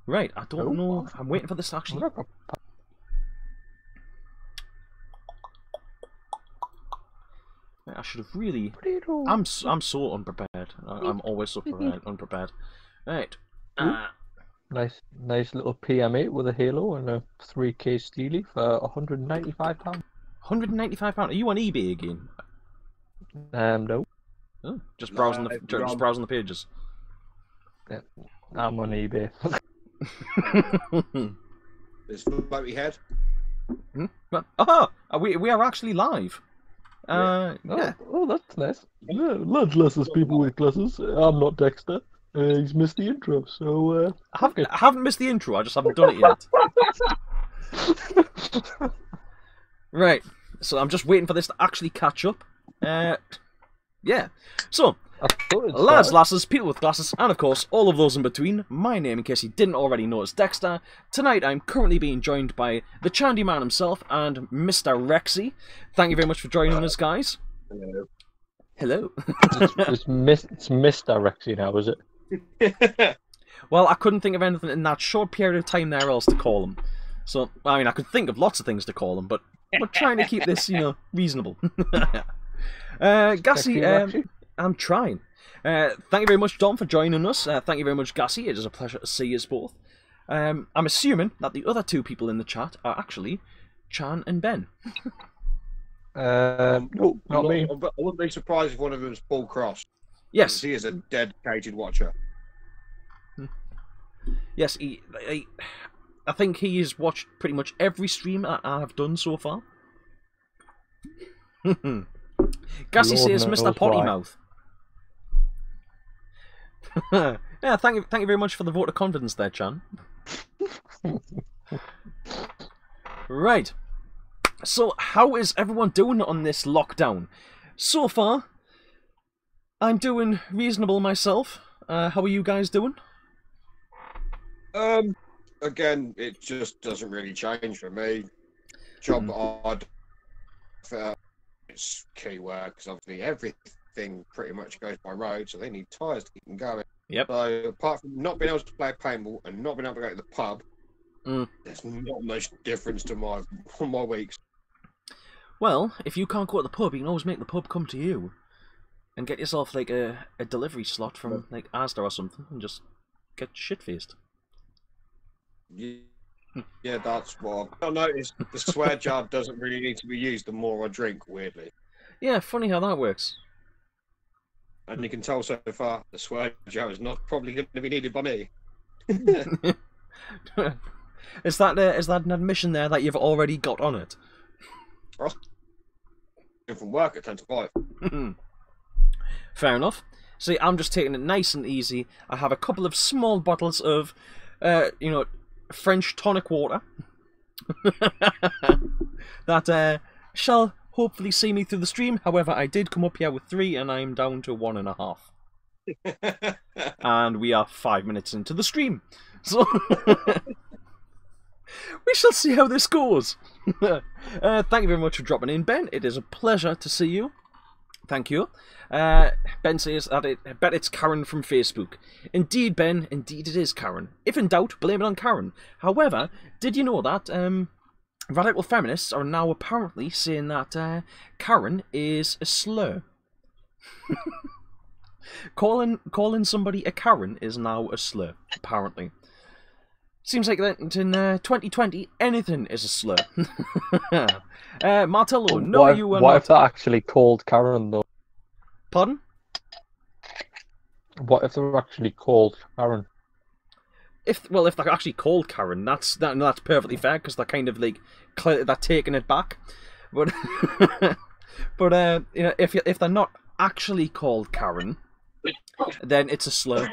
Right, I don't know. Oh, I'm waiting for this to actually. I should have really. I'm so unprepared. I'm always so unprepared. Right. Nice little PM8 with a halo and a 3K Steely for £195. £195. Are you on eBay again? No. Oh, just No, browsing the pages. Yeah, I'm on eBay. It's floaty head. We are actually live. Yeah. Oh, that's nice. Yeah, lads, lasses, people with glasses. I'm not Dexter. He's missed the intro, so I haven't missed the intro. I just haven't done it yet. Right. So I'm just waiting for this to actually catch up. Yeah. So, lads, lasses, people with glasses, and of course, all of those in between, my name, in case you didn't already know, is Dexter. Tonight, I'm currently being joined by the Chandy Man himself and Mr. Rexy. Thank you very much for joining us, guys. Hello. Hello. it's Mr. Rexy now, is it? Well, I couldn't think of anything in that short period of time there else to call him. So, I mean, I could think of lots of things to call him, but we're trying to keep this, reasonable. Gassy, I'm trying. Thank you very much, Dom, for joining us. Thank you very much, Gassy. It is a pleasure to see you both. I'm assuming that the other two people in the chat are actually Chan and Ben. No, not me. I wouldn't be surprised if one of them is Paul Cross. Yes. He is a dedicated watcher. Yes, I think he has watched pretty much every stream I've done so far. Gassy says Mr. Pottymouth. Yeah, thank you very much for the vote of confidence there, Chan. Right. So, how is everyone doing on this lockdown? So far, I'm doing reasonable myself. How are you guys doing? Again, it just doesn't really change for me. Job odd. It's key work because obviously everything pretty much goes by road, so they need tyres to keep them going. Yep. So apart from not being able to play paintball and not being able to go to the pub, there's not much difference to my weeks. Well, if you can't go to the pub, you can always make the pub come to you. And get yourself like a delivery slot from like Asda or something and just get shit-faced. Yeah, that's what I noticed. The swear jar doesn't really need to be used the more I drink, weirdly. Yeah, funny how that works. And you can tell so far the swear jar is not probably going to be needed by me. Is that an admission there that you've already got on it? From work at 10 to 5. Fair enough. See, I'm just taking it nice and easy. I have a couple of small bottles of, French tonic water that shall hopefully see me through the stream. However, I did come up here with 3 and I'm down to 1.5. And we are 5 minutes into the stream. So we shall see how this goes. Thank you very much for dropping in, Ben. It is a pleasure to see you. Thank you. Ben says that I bet it's Karen from Facebook. Indeed, Ben, indeed it is Karen. If in doubt, blame it on Karen. However, did you know that radical feminists are now apparently saying that Karen is a slur? calling somebody a Karen is now a slur, apparently. Seems like that in 2020, anything is a slur. Martello, no, you are not. What if they're actually called Karen, though? Pardon? What if they're actually called Karen? If they're actually called Karen, that's perfectly fair because they're kind of like they're taking it back. But if they're not actually called Karen, then it's a slur.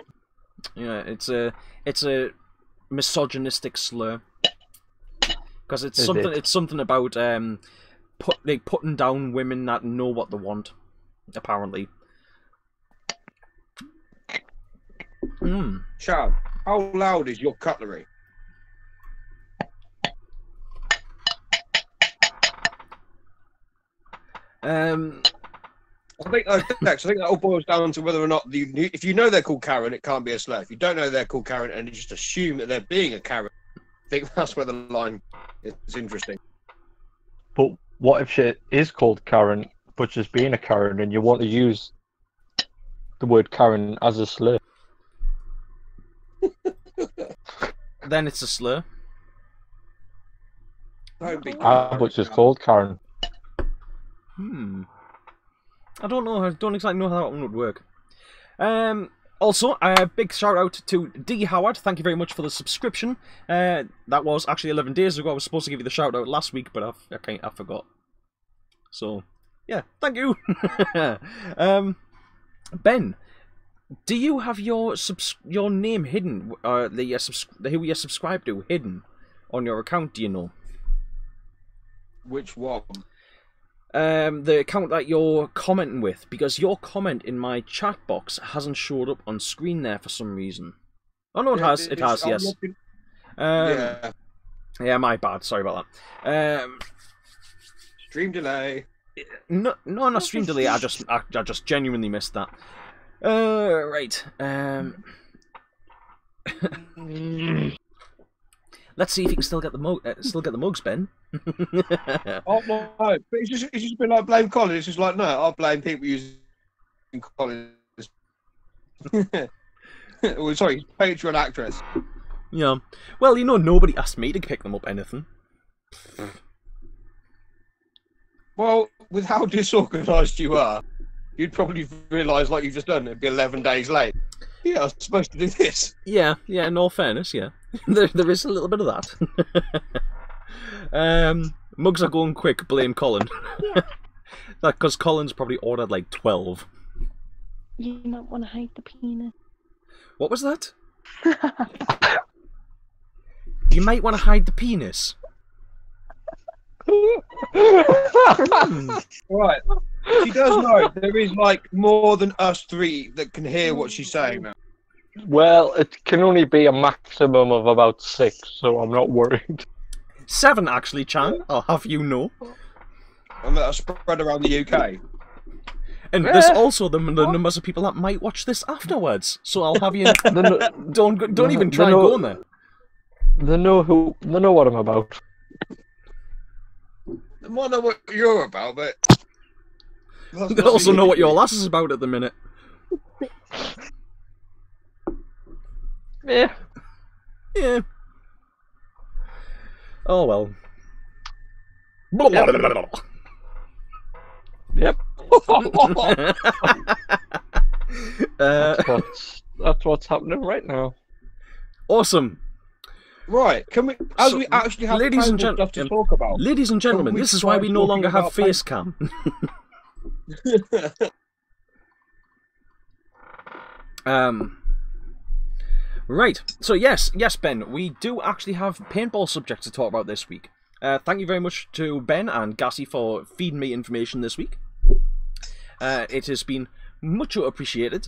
It's a misogynistic slur because it's something about putting down women that know what they want, apparently. Chad, how loud is your cutlery? Dex, I think that all boils down to whether or not if you know they're called Karen, it can't be a slur. If you don't know they're called Karen and you just assume that they're being a Karen, I think that's where the line is interesting. But what if she is called Karen, but just being a Karen, and you want to use the word Karen as a slur? Then it's a slur. But she's called Karen. I don't know. I don't exactly know how that one would work. Also, a big shout out to D. Howard. Thank you very much for the subscription. That was actually 11 days ago. I was supposed to give you the shout out last week, but I forgot. So, yeah, thank you. Ben, do you have your name hidden, who you subscribe to hidden on your account? Do you know? Which one? The account that you're commenting with, because your comment in my chat box hasn't showed up on screen there for some reason. Oh no, it has. It has. Yes. Yeah, my bad. Sorry about that. Stream delay. No, not stream delay. I just genuinely missed that. Right. Let's see if you can still get the mugs, Ben. Oh no! But it's just been like blame Colin. It's just like no, I'll blame people using Colin. Well, sorry, Patreon actress. Yeah. Well, nobody asked me to pick them up anything. Well, with how disorganised you are, you'd probably realise, like you've just done, it'd be 11 days late. Yeah, I was supposed to do this. Yeah. In all fairness, yeah, there is a little bit of that. Mugs are going quick. Blame Colin. Because Colin's probably ordered like 12. You might want to hide the penis. What was that? You might want to hide the penis. Right. She does know there is like more than us three that can hear what she's saying now. Well, it can only be a maximum of about 6, so I'm not worried. 7 actually, Chan. I'll have you know. And that'll spread around the UK. And there's also the numbers of people that might watch this afterwards. So I'll have you. Don't even try going there. They know what I'm about. They might know what you're about, but they also know what your lass is about at the minute. Yeah. Oh well. Yep. That's what's happening right now. Awesome. Right, can we? As we actually have stuff to talk about. Ladies and gentlemen, this is why we no longer have face cam. Right. So yes, Ben, we do actually have paintball subjects to talk about this week. Thank you very much to Ben and Gassy for feeding me information this week. It has been much appreciated.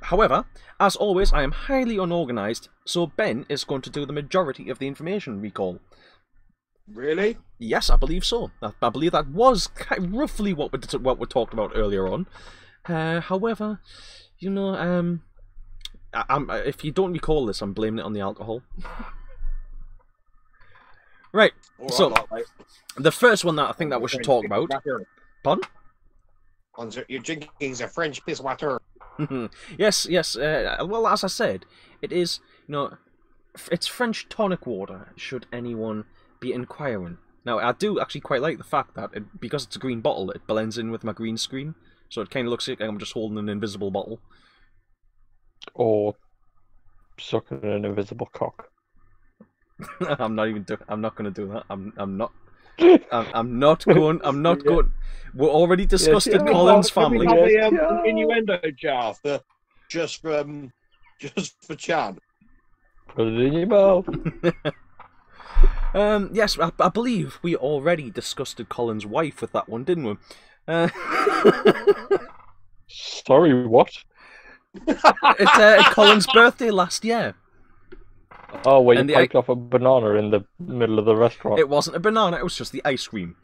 However, as always, I am highly unorganised, so Ben is going to do the majority of the information recall. Really? Yes, I believe so. I believe that was roughly what we talked about earlier on. However, if you don't recall this, I'm blaming it on the alcohol. Right, so the first one that I think that we should talk about... Pardon? You're drinking the French piss water. Yes. Well, as I said, it is, it's French tonic water, should anyone be inquiring. Now, I do actually quite like the fact that, because it's a green bottle, it blends in with my green screen, so it kind of looks like I'm just holding an invisible bottle. Or sucking an invisible cock. I'm not going to do that. I'm not going. We're already discussed Colin's family. Can we have the innuendo jar just for Chan? Put it in your mouth. Yes, I believe we already discussed Colin's wife with that one, didn't we? Sorry, what? It's Colin's birthday last year. Oh, where you piped off a banana in the middle of the restaurant. It wasn't a banana, it was just the ice cream.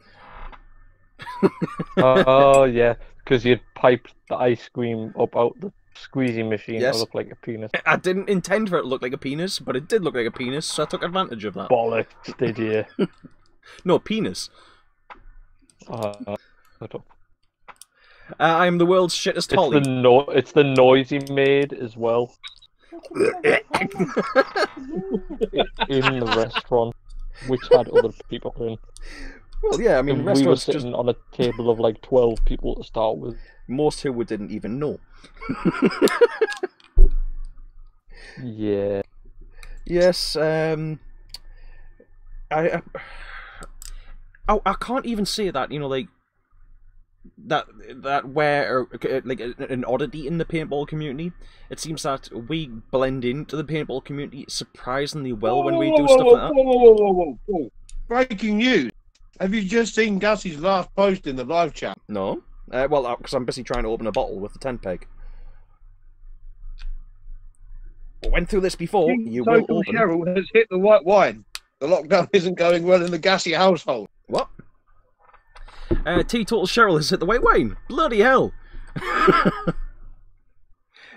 Oh, yeah. Because you'd pipe the ice cream up out the squeezy machine Yes. to look like a penis. I didn't intend for it to look like a penis, but it did look like a penis, so I took advantage of that. Bollocks, did you? No, penis. Shut up. I am the world's shittest Holly. It's the noise he made as well in the restaurant, which had other people in. Well, yeah, I mean, And we were restaurants sitting just on a table of like 12 people to start with. most who didn't even know. Yeah. Yes, I can't even say that, you know, like that we're like an oddity in the paintball community. It seems that we blend into the paintball community surprisingly well when we do stuff like that. Whoa. Breaking news. Have you just seen Gassy's last post in the live chat? No, well, because I'm busy trying to open a bottle with a 10 peg. I went through this before. You will Untitled open. Cheryl has hit the white wine. The lockdown isn't going well in the Gassy household. What? Teetotal Cheryl has hit the white wine. Bloody hell!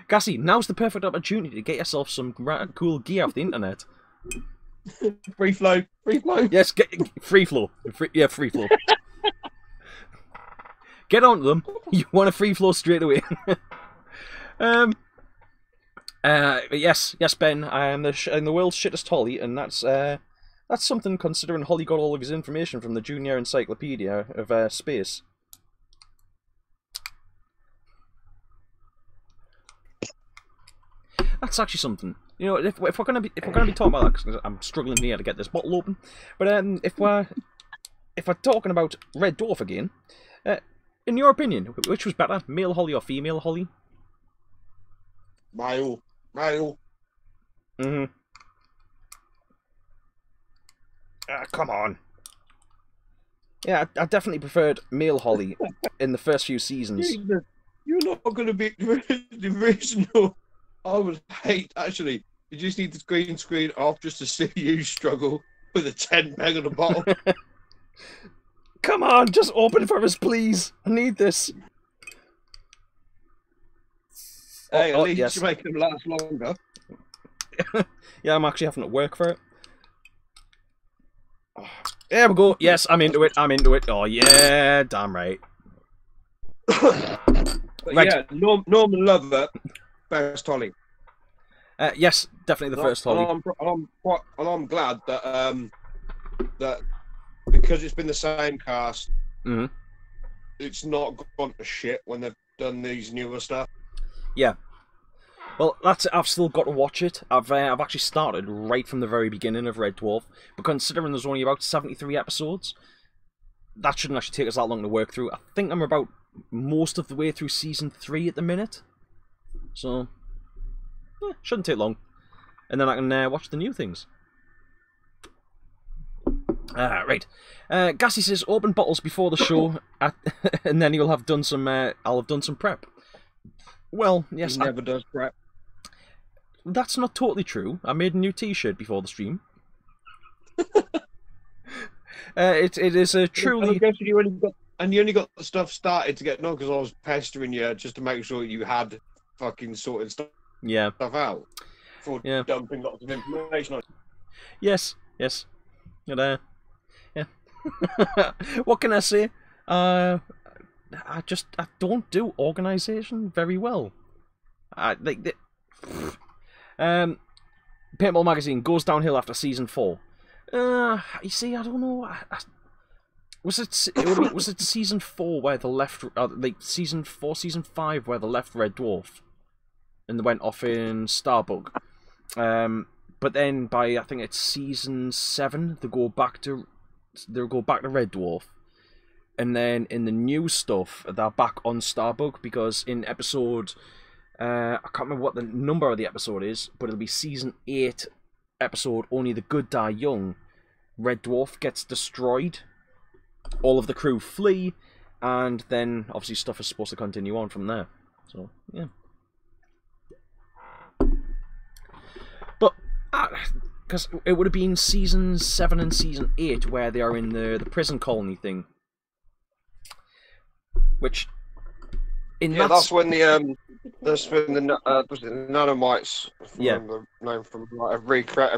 Gassy, now's the perfect opportunity to get yourself some cool gear off the internet. Free flow. Yes, free flow. Free flow. Get on them. You want a free flow straight away. Yes, Ben. I am the world's shittest Holly, and that's something considering Holly got all of his information from the Junior Encyclopedia of Space. That's actually something. You know, if we're gonna be talking about that, because I'm struggling here to get this bottle open, but if we're talking about Red Dwarf again, in your opinion, which was better, male Holly or female Holly? Male. Mm-hmm. Come on. Yeah, I definitely preferred male Holly in the first few seasons. Jesus, you're not going to be the original. I would hate, actually. You just need the green screen off just to see you struggle with a 10 meg on a bottle. Come on, just open for us, please. I need this. Hey, at least yes. you make them last longer. Yeah, I'm actually having to work for it. Oh, there we go. Yes, I'm into it. Oh, yeah, damn right. But Right. yeah, Norman Lover, best Holly. Yes, definitely the first Holly. I'm glad that that because it's been the same cast, it's not gone to shit when they've done these newer stuff. Yeah. Well, that's it. I've still got to watch it. I've actually started right from the very beginning of Red Dwarf, but considering there's only about 73 episodes, that shouldn't actually take us that long to work through. I think I'm about most of the way through season 3 at the minute, so shouldn't take long, and then I can watch the new things. Right. Gassy says open bottles before the show, and then I'll have done some prep. Well, yes, He never does prep. That's not totally true. I made a new T-shirt before the stream. It is a truly. I guess you only got the stuff started to get because I was pestering you just to make sure you had fucking sorted stuff out for dumping lots of information on. Yes. And, yeah. What can I say? I don't do organisation very well. Paintball Magazine goes downhill after season 4. You see, I don't know. Was it season 4 where the left, season 5 where the left Red Dwarf, and they went off in Starbug. But then by I think it's season 7 they go back to Red Dwarf. And then in the new stuff, they're back on Starbug because in episode, I can't remember what the number of the episode is, but it'll be season 8 episode, Only the Good Die Young. Red Dwarf gets destroyed, all of the crew flee, and then obviously stuff is supposed to continue on from there. So, yeah. But, because it would have been season 7 and season 8 where they are in the prison colony thing. Which, Yeah, that's when the was it the nanomites, if I Yeah. remember the name from like, have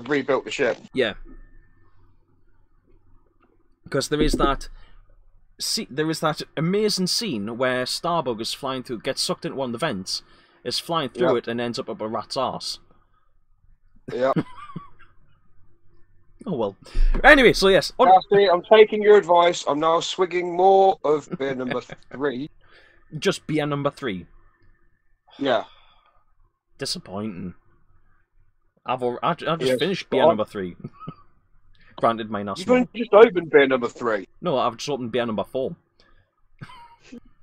rebuilt the ship. Yeah. Because there is that amazing scene where Starbug is flying through, gets sucked into one of the vents, is flying through it, and ends up a rat's arse. Yeah. Oh well. Anyway, so yes. Gassy, I'm taking your advice. I'm now swigging more of beer number 3. Just beer number 3. Yeah. Disappointing. I just finished beer number 3. Granted, mine are You've small. only just opened beer number 3. No, I've just opened beer number 4.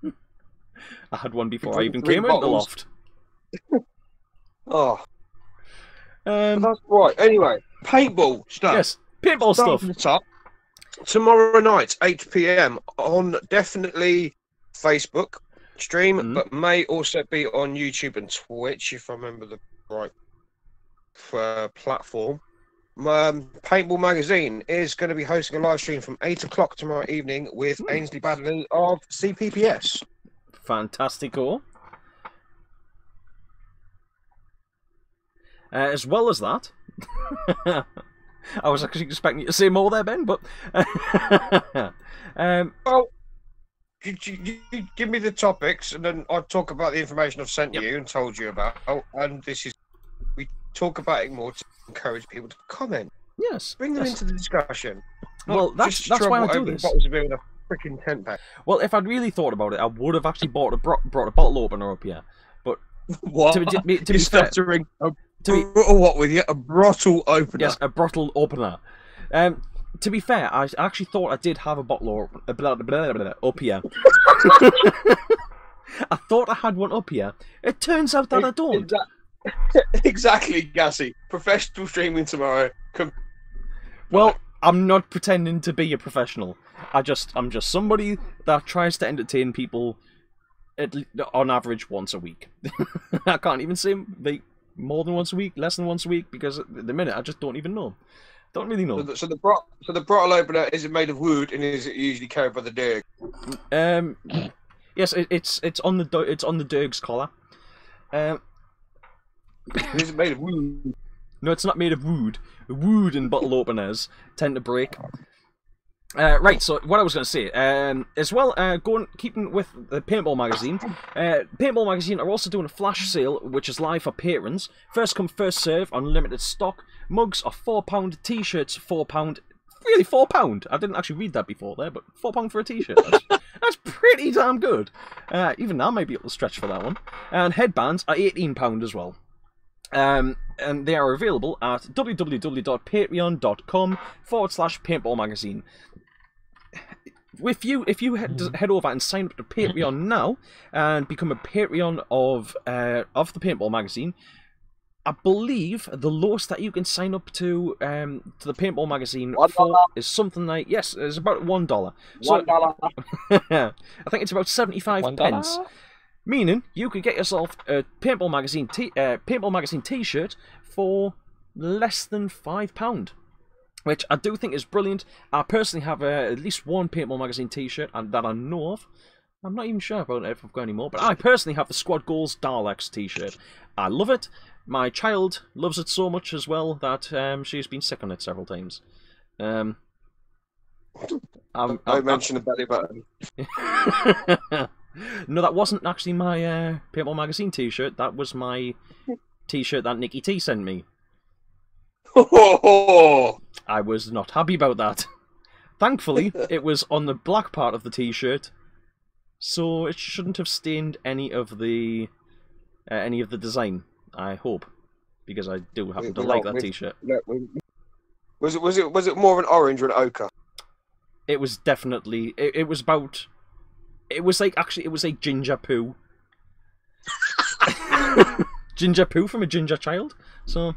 I had one before I even 3 came out of the bottles. loft. Oh, that's right. Anyway, paintball stuff. Yes, paintball stuff. Starting the top. Tomorrow night, 8 p.m. on definitely Facebook stream, but may also be on YouTube and Twitch if I remember the right platform. Paintball Magazine is going to be hosting a live stream from 8 o'clock tomorrow evening with Ainsley Baddeley of CPPS. Fantastico. As well as that, I was actually expecting you to say more there, Ben, but well, you give me the topics, and then I'll talk about the information I've sent you and told you about. And we talk about it more to encourage people to comment. Yes, bring them into the discussion. Well, that's why I do this. Bottles of beer with a freaking tent pack. Well, if I'd really thought about it, I would have actually brought a bottle opener up here. But what? To be fair, what with you? A bottle opener? Yes, a bottle opener. To be fair, I actually thought I did have a bottle up here. I thought I had one up here. It turns out that I don't. Exactly, Gassy. Professional streaming tomorrow. Well, I'm not pretending to be a professional. I'm just somebody that tries to entertain people on average once a week. I can't even say more than once a week, less than once a week, because at the minute I just don't even know. Don't really know. So the bottle opener, is it made of wood, and is it usually carried by the Derg? Yes, it's on the Derg's collar. Is it made of wood? No, it's not made of wood. Wood and bottle openers tend to break. Right, so what I was going to say, as well, keeping with the Paintball Magazine, Paintball Magazine are also doing a flash sale, which is live for patrons. First come, first serve, unlimited stock. Mugs are £4, t-shirts £4. Really, £4? I didn't actually read that before there, but £4 for a t-shirt. That's pretty damn good. Even I might be able to stretch for that one. And headbands are £18 as well. And they are available at www.patreon.com/Paintball Magazine. If you head over and sign up to Patreon now and become a Patreon of the Paintball Magazine, I believe the lowest that you can sign up to the Paintball Magazine for is something like, yes, it's about $1. So, $1. I think it's about 75 pence. Meaning you could get yourself a Paintball Magazine t-shirt for less than £5. Which I do think is brilliant. I personally have at least one Paintball Magazine t-shirt that I know of. I'm not even sure about it if I've got any more, but I personally have the Squad Goals Daleks t-shirt. I love it. My child loves it so much as well that she's been sick on it several times. I mentioned the belly button. No, that wasn't actually my Paintball Magazine t-shirt. That was my t-shirt that Nikki T sent me. I was not happy about that. Thankfully, it was on the black part of the t-shirt, so it shouldn't have stained any of the design. I hope, because I do happen to like that t-shirt. Was it more of an orange or an ochre? It was definitely. It was about. It was like ginger poo. Ginger poo from a ginger child. So.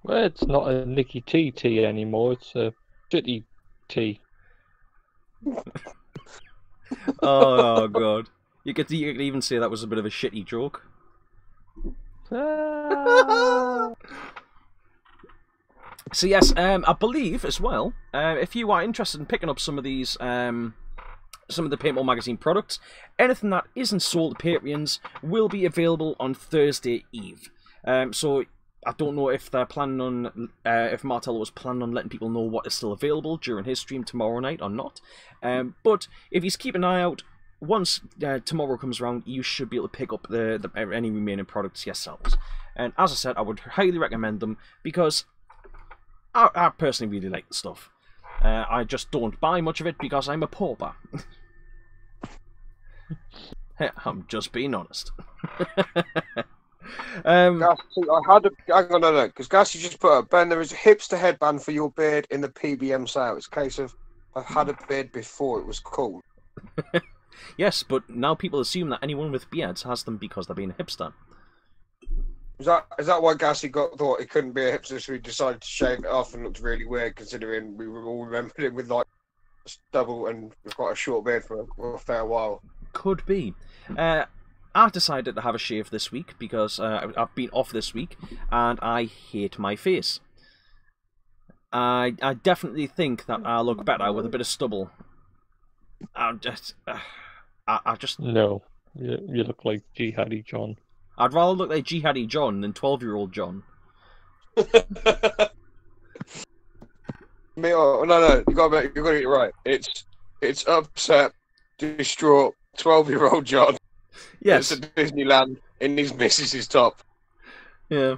Well, it's not a Nicky T tea anymore. It's a shitty tea. Oh god! You could even say that was a bit of a shitty joke. So yes, I believe as well. If you are interested in picking up some of these some of the Paintball Magazine products. Anything that isn't sold to Patreons will be available on Thursday Eve. So I don't know if they're planning on, if Martello was planning on letting people know what is still available during his stream tomorrow night or not. But if you keep an eye out, once tomorrow comes around, you should be able to pick up any remaining products yourselves. And as I said, I would highly recommend them because I personally really like the stuff. I just don't buy much of it because I'm a pauper. I'm just being honest. Gassy, I had a hang on, no, because Gassy just put up, Ben, there is a hipster headband for your beard in the PBM sale. It's a case of I've had a beard before, it was cool. Yes, but now people assume that anyone with beards has them because they're being a hipster. Is that why Gassy thought he couldn't be a hipster, so he decided to shave it off and looked really weird, considering we were all remembered him with like stubble and quite a short beard for a fair while. Could be. I decided to have a shave this week because I've been off this week and I hate my face. I definitely think that I look better with a bit of stubble. I just No, you look like Jihadi John. I'd rather look like Jihadi John than 12-year-old John. No, you got to get it right. It's upset, distraught, 12-year-old John. Yes. It's at Disneyland in his missus's top. Yeah.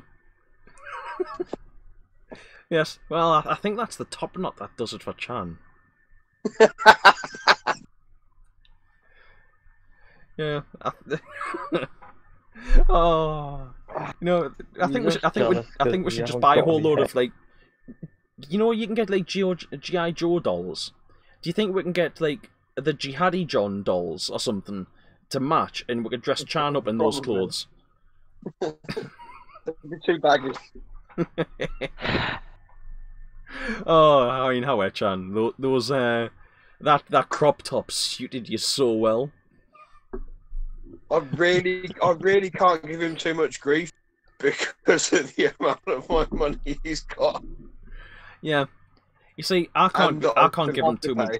Yes. Well, I think that's the top knot that does it for Chan. Yeah. Oh. You know, I think we should just buy a whole load of like. You know, you can get like G.I. Joe dolls. Do you think we can get like the Jihadi John dolls or something to match, and we could dress Chan up in those clothes? It'd be too baggy. Oh, I mean, how Chan? Those that crop top suited you so well. I really can't give him too much grief because of the amount of my money he's got. Yeah, you see, I can't give him too much.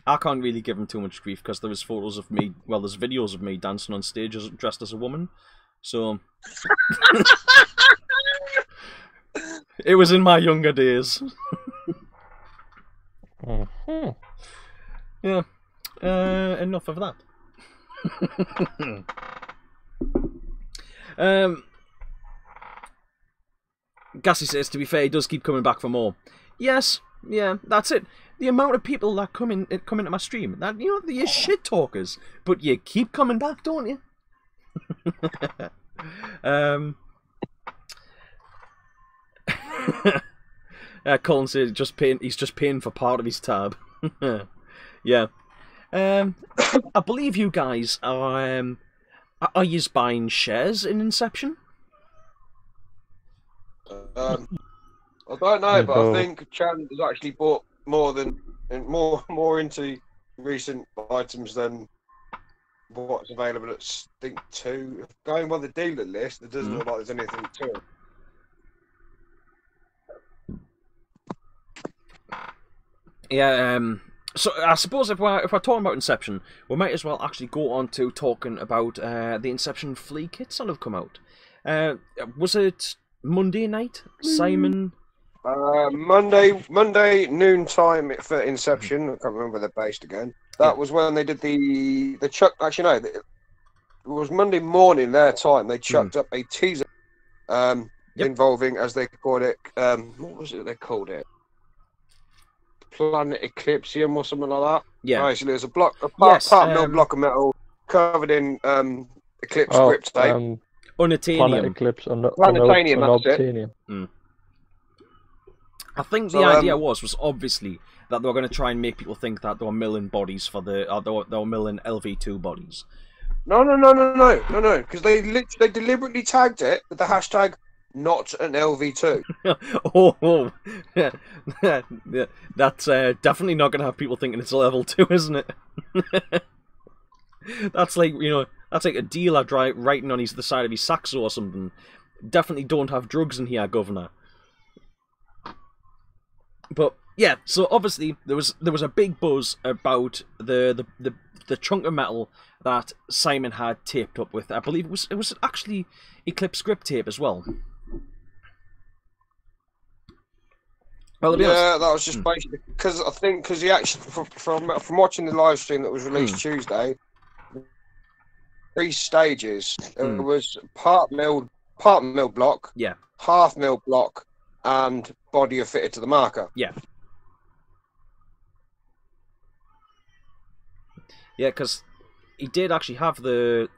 I can't really give him too much grief because there was photos of me. Well, there's videos of me dancing on stage dressed as a woman. So it was in my younger days. Yeah. Enough of that. Gassy says, to be fair, he does keep coming back for more. Yes, yeah, that's it. The amount of people that come into my stream, that you're shit talkers, but you keep coming back, don't you? Colin says he's just paying for part of his tab. Yeah. I believe you guys are you buying shares in Inception? I don't know, but I think Chan has actually bought more into recent items than what's available at Stink 2. Going by the dealer list, it doesn't look like there's anything to it. Yeah, so I suppose if we're talking about Inception, we might as well actually go on to talking about the Inception flea kits that have come out. Was it Monday night, Simon? Monday noon time for Inception. I can't remember the based again. That was when they did the chuck. Actually, no, it was Monday morning their time. They chucked up a teaser involving, as they called it, what was it they called it? Planet Eclipsium or something like that. Yeah. Basically, there's a block of block of metal covered in Eclipse script tape. Unitanium. Planet Eclipse. Planetanium, that's it. I think the idea was obviously that they were going to try and make people think that they were milling bodies for they were milling LV2 bodies. No, because they deliberately tagged it with the hashtag not an LV2. Yeah. That's definitely not going to have people thinking it's a level 2, isn't it? That's like, that's like a dealer writing on the side of his saxo or something. Definitely don't have drugs in here, governor. But yeah, so obviously there was a big buzz about the chunk of metal that Simon had taped up with. I believe it was actually Eclipse grip tape as well. Well, to be honest, that was just basically because he actually from watching the live stream that was released Tuesday, 3 stages. There was part milled block, yeah, half milled block, and body are fitted to the marker. yeah. Yeah, because he did actually have a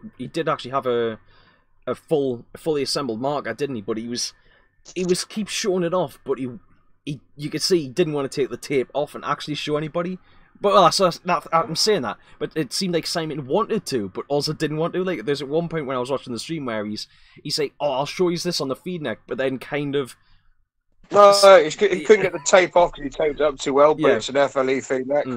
fully assembled marker, didn't he? But he was keep showing it off, but you could see he didn't want to take the tape off and actually show anybody. But well, I'm saying that, but it seemed like Simon wanted to, but also didn't want to. Like, there's at one point when I was watching the stream where he's like, "Oh, I'll show you this on the feed neck," but then kind of. No, he couldn't get the tape off because he taped it up too well. But it's an FLE feed neck.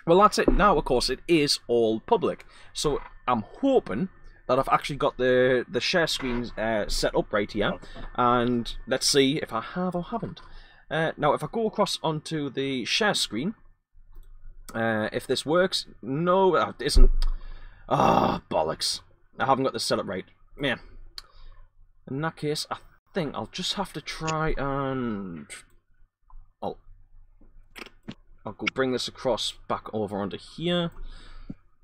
Well, that's it. Now, of course, it is all public. So I'm hoping that I've actually got the share screen set up right here. And let's see if I have or haven't. Now, if I go across onto the share screen, if this works. No, it isn't. Ah, bollocks. I haven't got this set up right. Yeah. In that case, I think I'll just have to try and... I'll go bring this across back over onto here.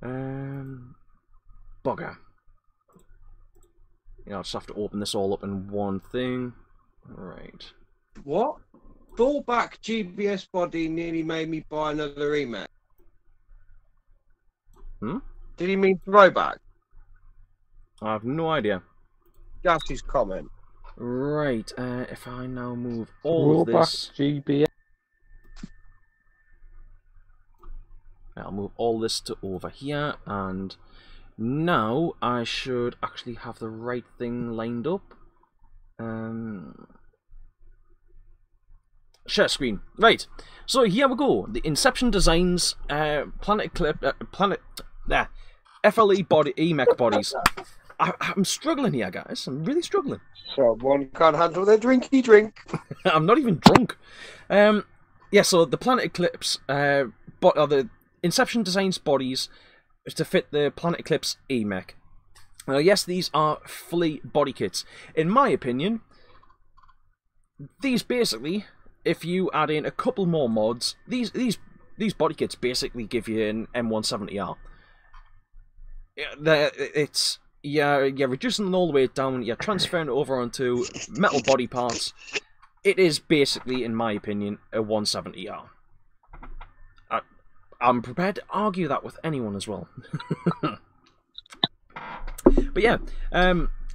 Bugger. Yeah, I'll just have to open this all up in one thing. Right. What? Fullback GBS body nearly made me buy another EMAC. Did he mean throwback? I have no idea. Gassy's comment. Right, if I now move all of this... GBS. I'll move all this to over here, and now I should actually have the right thing lined up. Share screen. Right, so here we go. The Inception Designs FLE body EMEC bodies. I'm struggling here, guys. I'm really struggling. Someone can't handle their drinky drink. I'm not even drunk. Yeah, so the Planet Eclipse, the Inception Designs bodies to fit the Planet Eclipse EMEC. Now, yes, these are fully body kits. In my opinion, these basically, if you add in a couple more mods, these body kits basically give you an M170R. You're reducing them all the way down, you're transferring it over onto metal body parts. It is basically, in my opinion, a 170R. I'm prepared to argue that with anyone as well. But yeah,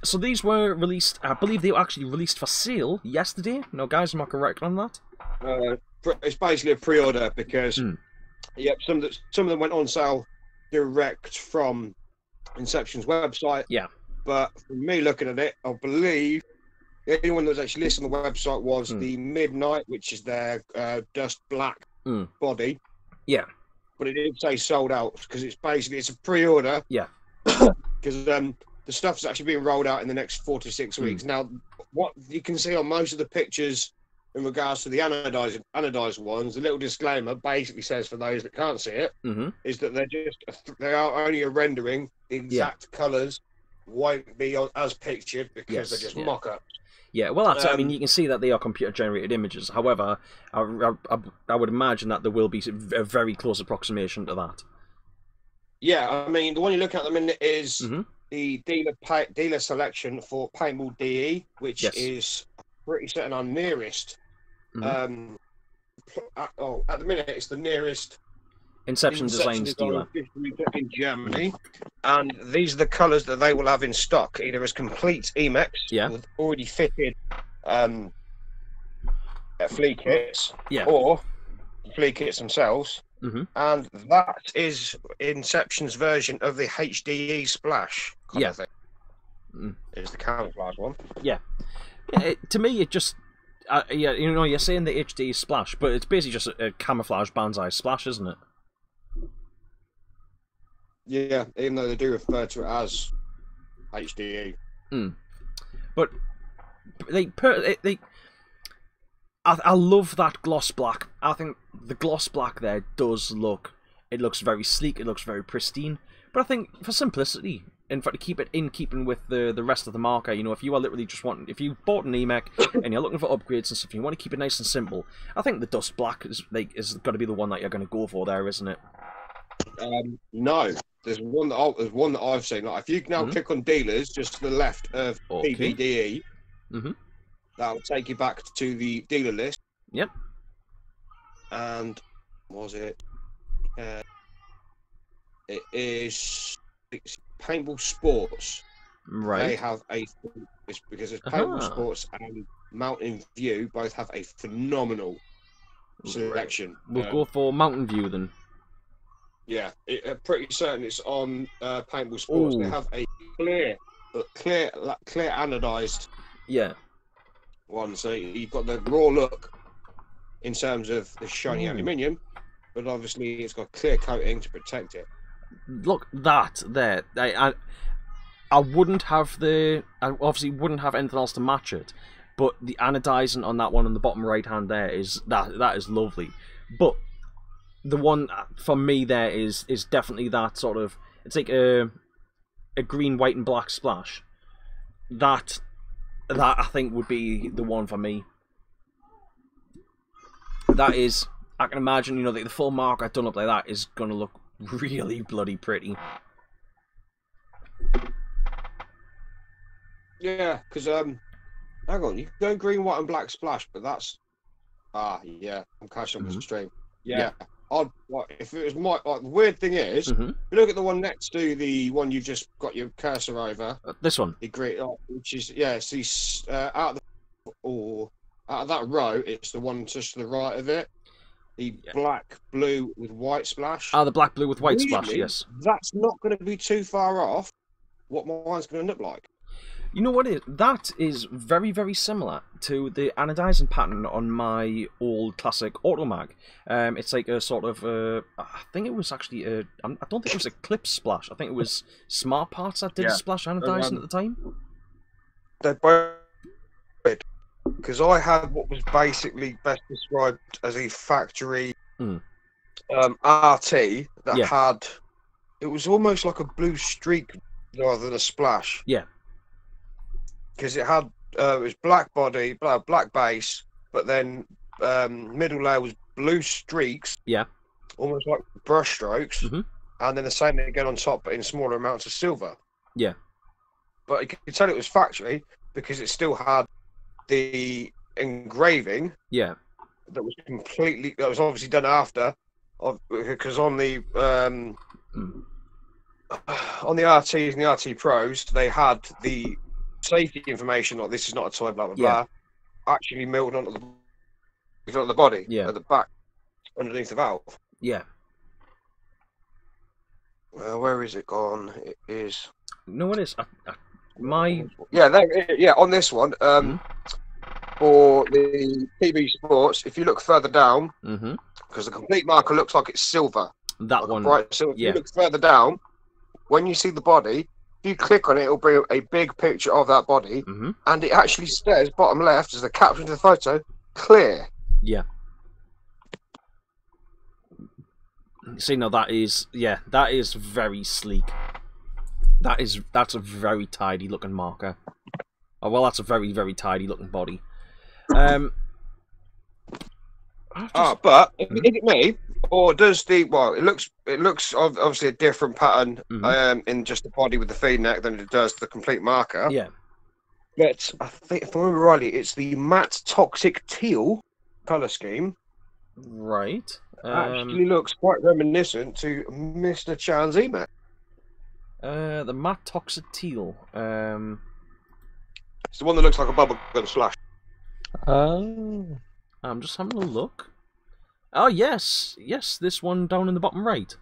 so these were released, I believe they were actually released for sale yesterday. No, guys, am I correct on that? It's basically a pre-order because, yep, some of them went on sale direct from Inception's website. Yeah. But from me looking at it, I believe the only one that was actually listed on the website was the Midnight, which is their dust black body. Yeah. But it did say sold out because it's a pre-order. Yeah. Because the stuff's actually being rolled out in the next 4 to 6 weeks. Now, what you can see on most of the pictures in regards to the anodized ones, the little disclaimer basically says, for those that can't see it, is that they are only a rendering. The exact colours won't be as pictured because they're just mock-ups. Yeah, well, that's I mean, you can see that they are computer-generated images. However, I would imagine that there will be a very close approximation to that. Yeah, I mean, the one you look at the minute is the dealer selection for Paintball DE, which is pretty certain our nearest. At the minute, it's the nearest Inception Designs dealer in Germany, and these are the colours that they will have in stock, either as complete EMEX with already fitted flea kits, or flea kits themselves. And that is Inception's version of the HDE splash kind of thing. It's the camouflage one. To me, it just you're saying the HDE splash, but it's basically just a camouflage banzai splash, isn't it? Yeah, even though they do refer to it as HDE. But I love that gloss black. I think the gloss black there does look... It looks very sleek, it looks very pristine. But I think for simplicity, in fact, to keep it in keeping with the rest of the marker, you know, if you are literally just wanting... If you bought an EMEC and you're looking for upgrades and stuff, and you want to keep it nice and simple, I think the dust black is got to be the one that you're going to go for there, isn't it? No. There's one that I've seen. Like, if you now click on dealers, just to the left of PBDE, that will take you back to the dealer list. Yep. And was it? It is Paintball Sports. Right. They have it's because it's Paintball Sports and Mountain View both have a phenomenal selection. We'll go for Mountain View then. Yeah, pretty certain it's on Paintball Sports. Ooh. They have a clear anodized one. So you've got the raw look in terms of the shiny aluminium, but obviously it's got clear coating to protect it. Look, that there. I wouldn't have I obviously wouldn't have anything else to match it, but the anodizing on that one on the bottom right hand there is that is lovely. But the one for me there is definitely that sort of, it's like a green, white, and black splash. That I think would be the one for me. That is, I can imagine, you know, the full marker done up like that is gonna look really bloody pretty. Yeah, because hang on, you can go green, white, and black splash, but that's yeah, I'm catching up with the stream. Yeah. If it was the weird thing is, if you look at the one next to the one you've just got your cursor over, this one, the green, which is out of that row, it's the one just to the right of it, the black, blue with white splash. The black, blue with white splash. Yes, that's not going to be too far off what mine's going to look like. You know what it is? That is very, very similar to the anodizing pattern on my old classic Automag. It's like a sort of, I think it was actually I don't think it was a clip splash. I think it was Smart Parts that did a splash anodizing at the time. They're both, because I had what was basically best described as a factory RT that had, it was almost like a blue streak rather than a splash. Yeah. Because it had it was black body, black base, but then middle layer was blue streaks. Yeah. Almost like brush strokes. And then the same thing again on top, but in smaller amounts of silver. Yeah. But you could tell it was factory because it still had the engraving. Yeah. That was obviously done after, because on the RTs and the RT Pros, they had the safety information, like this is not a toy, blah blah blah, actually milled onto the body, at the back, underneath the valve. Yeah. Where is it gone? It is. No, it is. On this one, for the TPB Sports, if you look further down, because the complete marker looks like it's silver. That like one. Bright silver. If you look further down, when you see the body, if you click on it, it'll bring a big picture of that body, and it actually says, bottom left, as the caption to the photo, clear. Yeah. See, now that is very sleek. That's a very tidy looking marker. Oh, well, that's a very, very tidy looking body. But is it me, or does it looks obviously a different pattern in just the body with the feed neck than it does the complete marker. Yeah. But I think, if I remember rightly, it's the matte toxic teal colour scheme. Right. Actually looks quite reminiscent to Mr. Chan's EMEC. The matte toxic teal. It's the one that looks like a bubblegum slash. I'm just having a look. Oh, yes. Yes, this one down in the bottom right.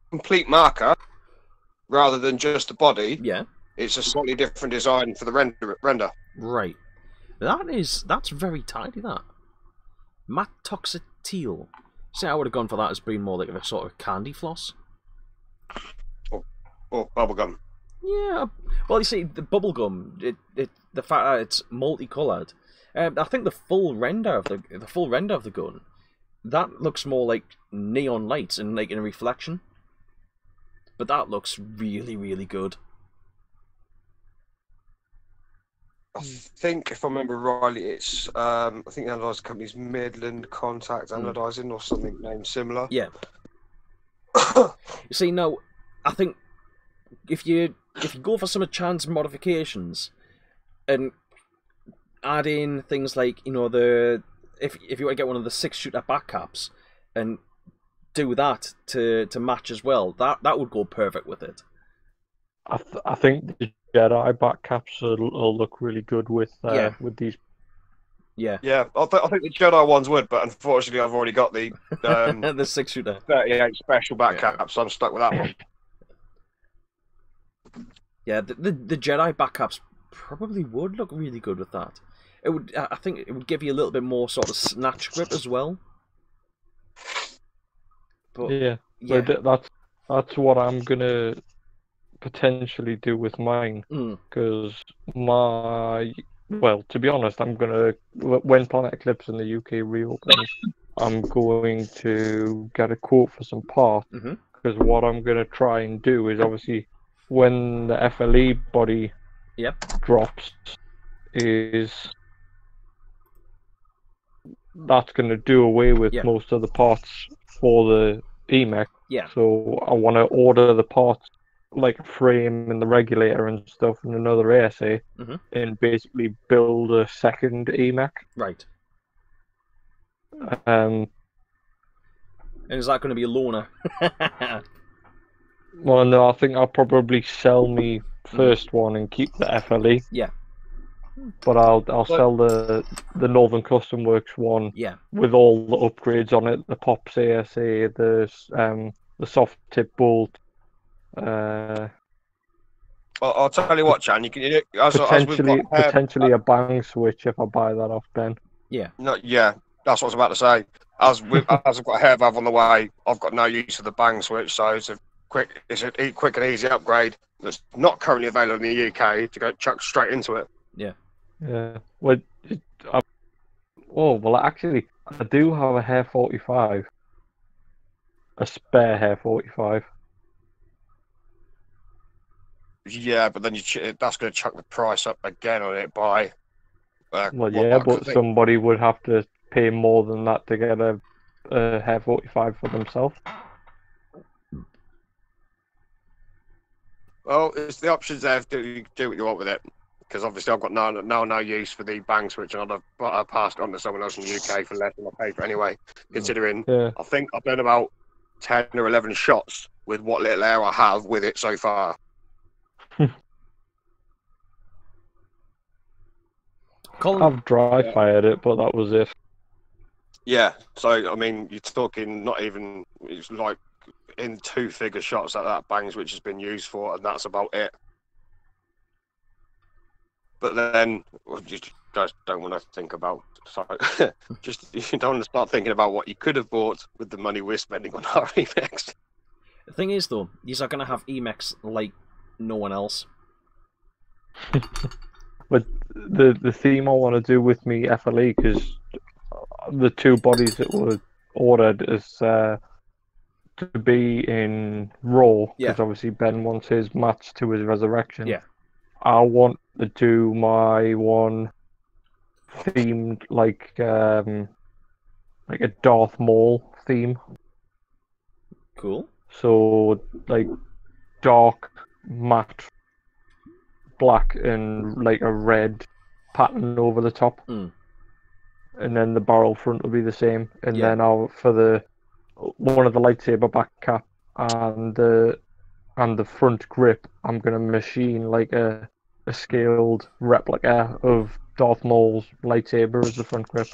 Complete marker, rather than just the body. Yeah. It's a slightly different design for the render. Right. That's very tidy, that. Matte toxic teal. See, I would have gone for that as being more like a sort of candy floss. Or bubblegum. Yeah. Well, you see, the bubblegum, the fact that it's multicoloured, I think the full render of the gun, that looks more like neon lights and like in a reflection. But that looks really, really good. I think, if I remember rightly, it's I think the analyzer company's Midland Contact Analyzing or something named similar. Yeah. You see, now, I think if you go for some chance modifications and add in things like, you know, if you want to get one of the 6-shooter back caps and do that to match as well, that would go perfect with it. I think the Jedi back caps will look really good with with these. Yeah. Yeah, I think the Jedi ones would, but unfortunately I've already got the the 6-shooter 38 special back cap, so I'm stuck with that one. Yeah, the Jedi back caps probably would look really good with that. It would. I think it would give you a little bit more sort of snatch grip as well. But Yeah, yeah, that's what I'm gonna potentially do with mine, because well, to be honest, I'm gonna, when Planet Eclipse in the UK reopens, I'm going to get a quote for some parts, because what I'm gonna try and do is, obviously, when the FLE body drops, is that's going to do away with most of the parts for the EMEC. Yeah. So I want to order the parts, like a frame and the regulator and stuff, and another ASA, and basically build a second EMEC. Right. And is that going to be a loaner? Well, no, I think I'll probably sell me first one and keep the FLE. Yeah. But I'll sell the Northern Custom Works one. Yeah. With all the upgrades on it, the POPs ASA, the soft tip bolt. I'll tell you what, Chan. You can potentially a bang switch if I buy that off Ben. Yeah. No, yeah, that's what I was about to say. As I've got a hair valve on the way, I've got no use for the bang switch, so it's a quick and easy upgrade that's not currently available in the UK to go chuck straight into it. Yeah. Yeah. Well, actually, I do have a hair 45, a spare hair 45. Yeah, but then that's going to chuck the price up again on it by. But somebody would have to pay more than that to get a hair 45 for themselves. Well, it's the options there. Do what you want with it, because obviously I've got no use for the bang switch, and I've passed it on to someone else in the UK for less than I pay for anyway. Considering I think I've done about 10 or 11 shots with what little air I have with it so far. I've dry fired it, but that was it. Yeah, so I mean, you're talking not even, it's like in 2-figure shots that bangs which has been used for, and that's about it. But then you guys don't want to think about, just you don't want to start thinking about what you could have bought with the money we're spending on our EMEX. The thing is, though, these are going to have EMEX like no one else. But the theme I want to do with me FLE, because the two bodies that were ordered is to be in Raw, because obviously Ben wants his match to his resurrection. Yeah. I want to do my one themed like a Darth Maul theme. Cool. So like dark matte black and like a red pattern over the top. And then the barrel front will be the same. And then for one of the lightsaber back cap and the front grip, I'm gonna machine like a scaled replica of Darth Maul's lightsaber as the front grip.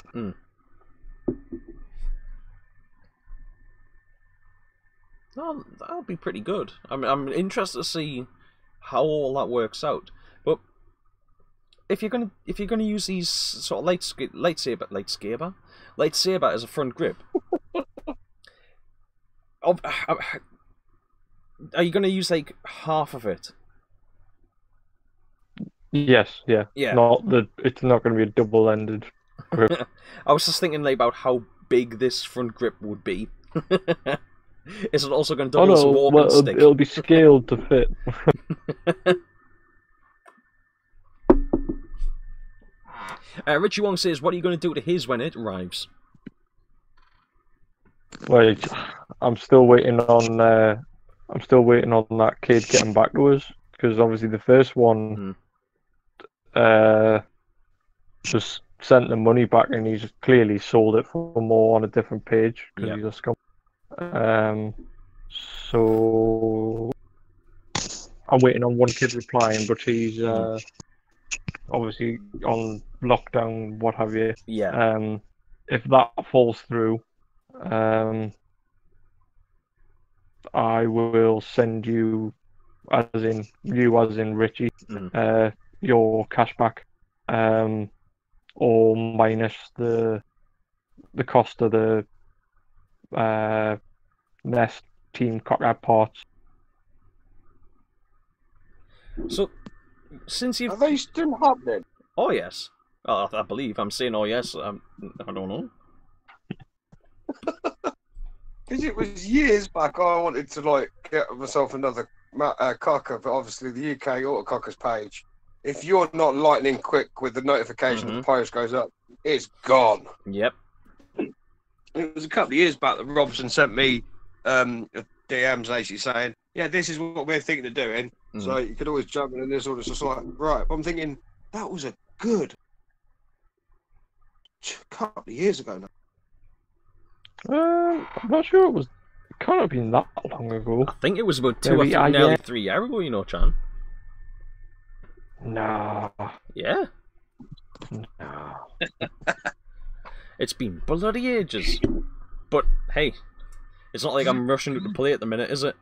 Oh, that'll be pretty good. I'm interested to see how all that works out. But if you're gonna use these sort of lightsaber as a front grip, are you gonna use like half of it? Yes, yeah. Yeah. Not that it's not going to be a double-ended grip. I was just thinking like, about how big this front grip would be. Is it also going to double as a walking stick? It'll be scaled to fit. Richie Wong says, "What are you going to do to his when it arrives?" Like, I'm still waiting on that kid getting back to us, because obviously the first one just sent the money back, and he's clearly sold it for more on a different page because he's a scum. So I'm waiting on one kid replying, but he's obviously on lockdown, what have you. Yeah. If that falls through, I will send you, as in Richie, your cashback, or minus the cost of the Nest Team Cockrat parts. So, since you've... Are they still happening? Oh, yes. I believe. I'm saying oh, yes. I don't know. Because it was years back I wanted to, like, get myself another cocker, but obviously the UK autocockers page, if you're not lightning quick with the notification the post goes up, it's gone. Yep. It was a couple of years back that Robson sent me DMs actually saying, yeah, this is what we're thinking of doing. So you could always jump in and this all. It's just like, right. But I'm thinking, that was a good couple of years ago now. I'm not sure it can't have been that long ago. I think it was about nearly 3 years ago, you know, Chan. Nah. Yeah? Nah. It's been bloody ages. But, hey, it's not like I'm rushing to play at the minute, is it?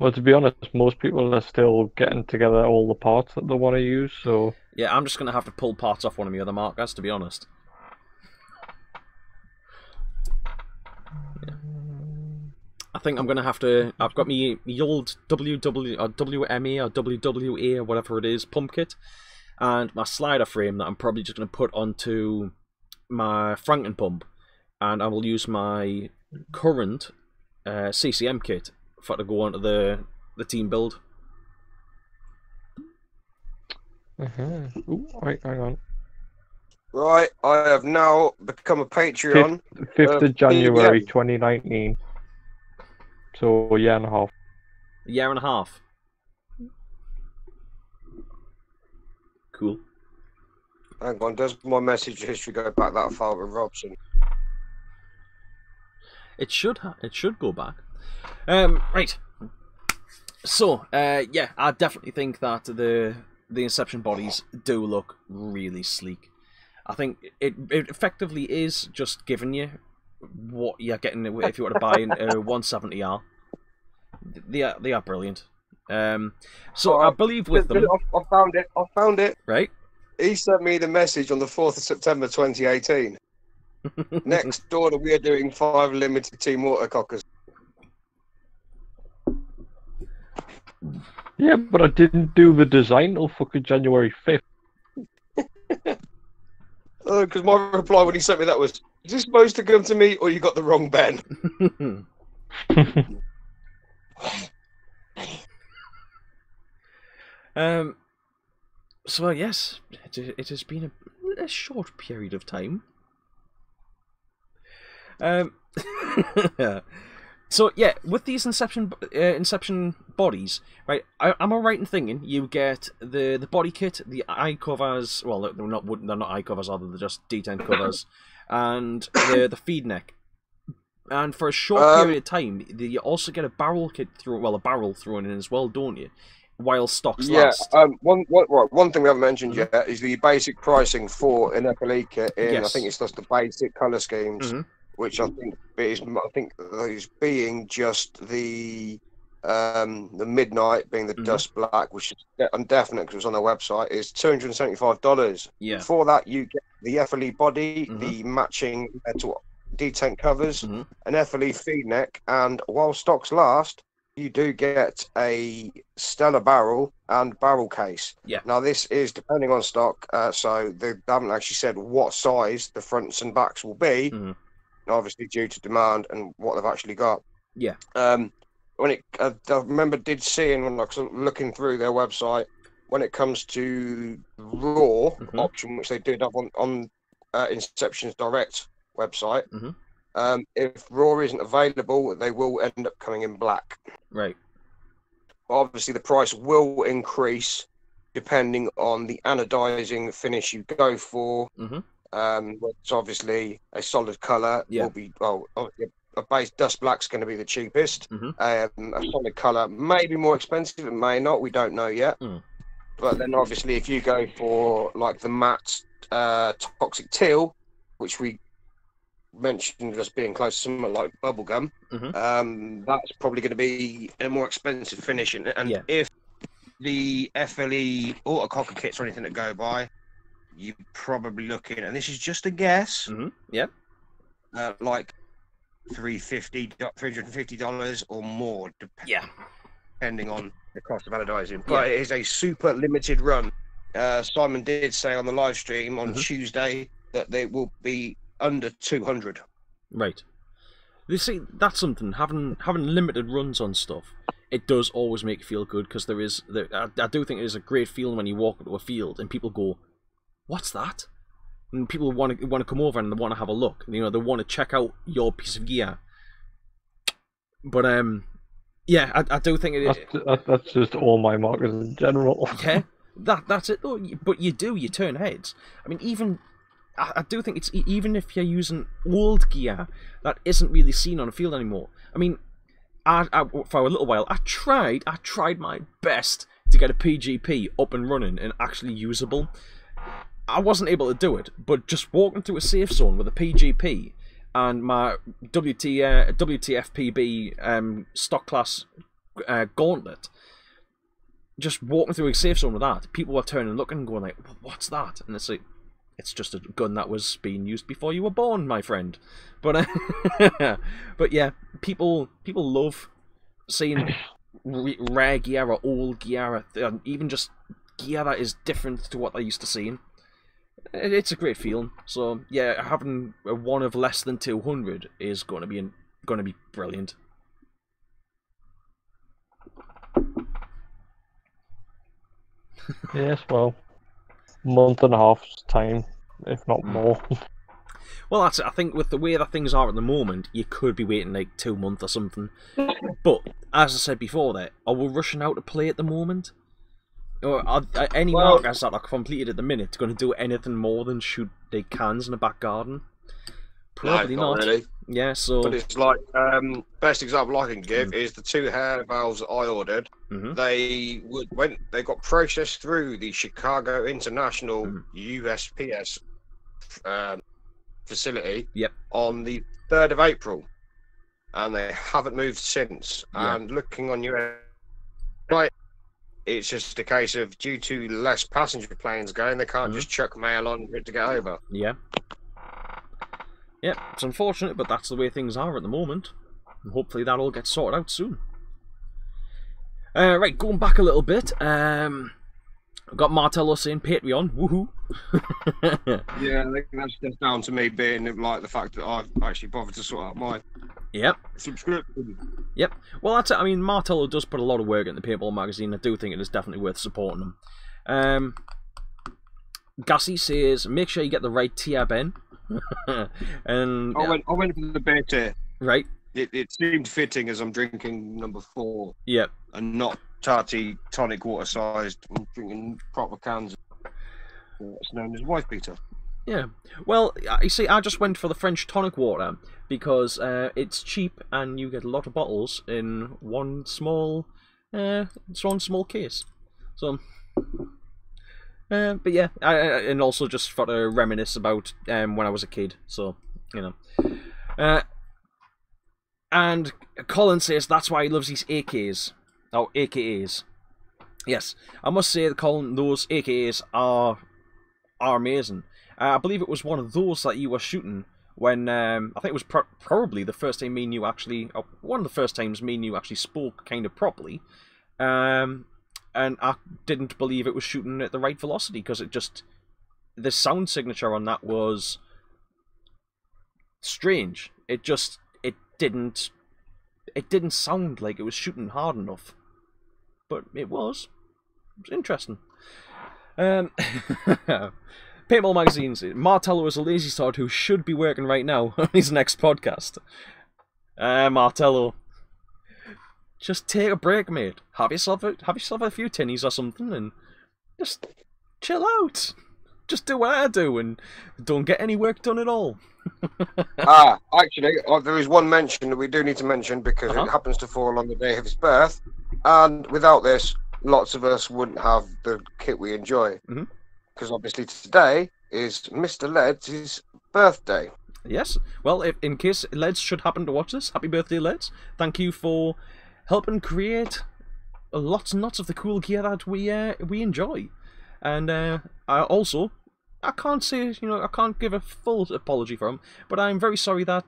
Well, to be honest, most people are still getting together all the parts that they want to use, so... Yeah, I'm just going to have to pull parts off one of my other markers, to be honest. Yeah. I think I'm going to have to... I've got my old WME or WWA or whatever it is, pump kit, and my slider frame that I'm probably just going to put onto my Franken pump, and I will use my current CCM kit for to go onto the team build. Ooh, wait, hang on. Right, I have now become a Patreon. 5th of January 2019. So a year and a half. A year and a half. Cool. Hang on, does my message history go back that far with Robson? It should go back. Right. So, yeah, I definitely think that the Inception bodies do look really sleek. I think it effectively is just giving you what you're getting if you were to buy a 170R. They are brilliant. So I believe with them... I found it. Right? He sent me the message on the 4th of September 2018. Next order, we are doing 5 limited team autocockers. Yeah, but I didn't do the design till fucking January 5th. Because my reply when he sent me that was, is this supposed to come to me or you got the wrong Ben? So yes, it has been a short period of time. So yeah, with these Inception bodies, right? Am I right in thinking you get the body kit, the eye covers? Well, they're not eye covers, are they? They're just detent covers, and the feed neck. And for a short period of time, you also get a barrel kit a barrel thrown in as well, don't you? While stocks last. One thing we haven't mentioned yet is the basic pricing for an FLE kit. I think it's just the basic colour schemes. Which I think is being just the midnight being the dust black, which is indefinite because it was on their website, is $275. Yeah. For that, you get the FLE body, the matching metal detent covers, an FLE feed neck, and while stocks last, you do get a stellar barrel and barrel case. Yeah. Now this is depending on stock, so they haven't actually said what size the fronts and backs will be. Obviously due to demand and what they've actually got. Yeah. When I remember seeing when I was looking through their website, when it comes to raw option, which they did have on Inception's direct website. If raw isn't available, they will end up coming in black. Right. Obviously, the price will increase depending on the anodizing finish you go for. It's obviously a solid color will be a base dust black's going to be the cheapest. A solid color may be more expensive, it may not. We don't know yet. But then obviously, if you go for like the matte toxic teal, which we mentioned as being close to something like bubblegum, that's probably going to be a more expensive finish. And if the FLE autococker kits or anything that go by, you're probably looking, and this is just a guess, like $350 or more, depending on the cost of anodizing. But it is a super limited run. Simon did say on the live stream on Tuesday that they will be under 200. Right. You see, that's something, having limited runs on stuff, it does always make you feel good, because I do think it is a great feeling when you walk into a field and people go, what's that? And people want to come over and they want to have a look. You know, they want to check out your piece of gear. But yeah, I do think that's just all my markers in general. Yeah, that's it though. But you turn heads. I mean, I do think it's even if you're using old gear that isn't really seen on a field anymore. I mean, for a little while, I tried my best to get a PGP up and running and actually usable. I wasn't able to do it, but just walking through a safe zone with a PGP and my WTFPB stock class gauntlet, just walking through a safe zone with that, people were turning and looking and going like, what's that? And it's like, it's just a gun that was being used before you were born, my friend. But but yeah, people love seeing rare gear or old gear, or even just gear that is different to what they're used to seeing. It's a great feeling. So yeah, having a one of less than 200 is going to be brilliant. Yes, well, month and a half's time, if not more. Well, that's it. I think with the way that things are at the moment, you could be waiting like 2 months or something. But as I said before, are we rushing out to play at the moment? Or are any markers that are completed at the minute going to do anything more than shoot the cans in the back garden? Probably not. Really. Yeah, so. But it's like best example I can give is the 2 hair valves that I ordered. They got processed through the Chicago International USPS facility on the 3rd of April, and they haven't moved since. And looking on your right. It's just a case of, due to less passenger planes going, they can't just chuck mail on for it to get over. Yeah. Yeah, it's unfortunate, but that's the way things are at the moment. And hopefully that all gets sorted out soon. Right, going back a little bit. I've got Martello saying Patreon, woohoo. Yeah, I think that's down to me being like the fact that I've actually bothered to sort out my subscription. Yep. Well, that's it. I mean, Martello does put a lot of work in the Paintball magazine. I do think it is definitely worth supporting them. Gassy says, make sure you get the right tier, Ben. And I went for the beer tier. Right. It seemed fitting as I'm drinking number 4. Yep. And not tarty tonic water sized. I'm drinking proper cans. What's known as wife beater. Yeah. Well, you see, I just went for the French tonic water because it's cheap and you get a lot of bottles in one small case. So, but yeah, and also just for to reminisce about when I was a kid. So, you know. And Colin says that's why he loves these AKs. Oh, AKAs. Yes, I must say, Colin, those AKAs are amazing. I believe it was one of those that you were shooting when I think it was probably the first time me and you actually, or one of the first times me and you actually spoke kind of properly, and I didn't believe it was shooting at the right velocity because the sound signature on that was strange. It didn't sound like it was shooting hard enough, but it was. It was interesting. Paintball magazines. Martello is a lazy sod who should be working right now on his next podcast. Martello, just take a break, mate. Have yourself a few tinnies or something, and just chill out. Just do what I do, and don't get any work done at all. Actually, there is one mention that we do need to mention because it happens to fall on the day of his birth, and without this, lots of us wouldn't have the kit we enjoy. Because obviously today is Mr. Led's birthday. Yes. Well, in case Leds should happen to watch this, happy birthday, Leds. Thank you for helping create lots and lots of the cool gear that we enjoy. And I can't say, I can't give a full apology for him, but I'm very sorry that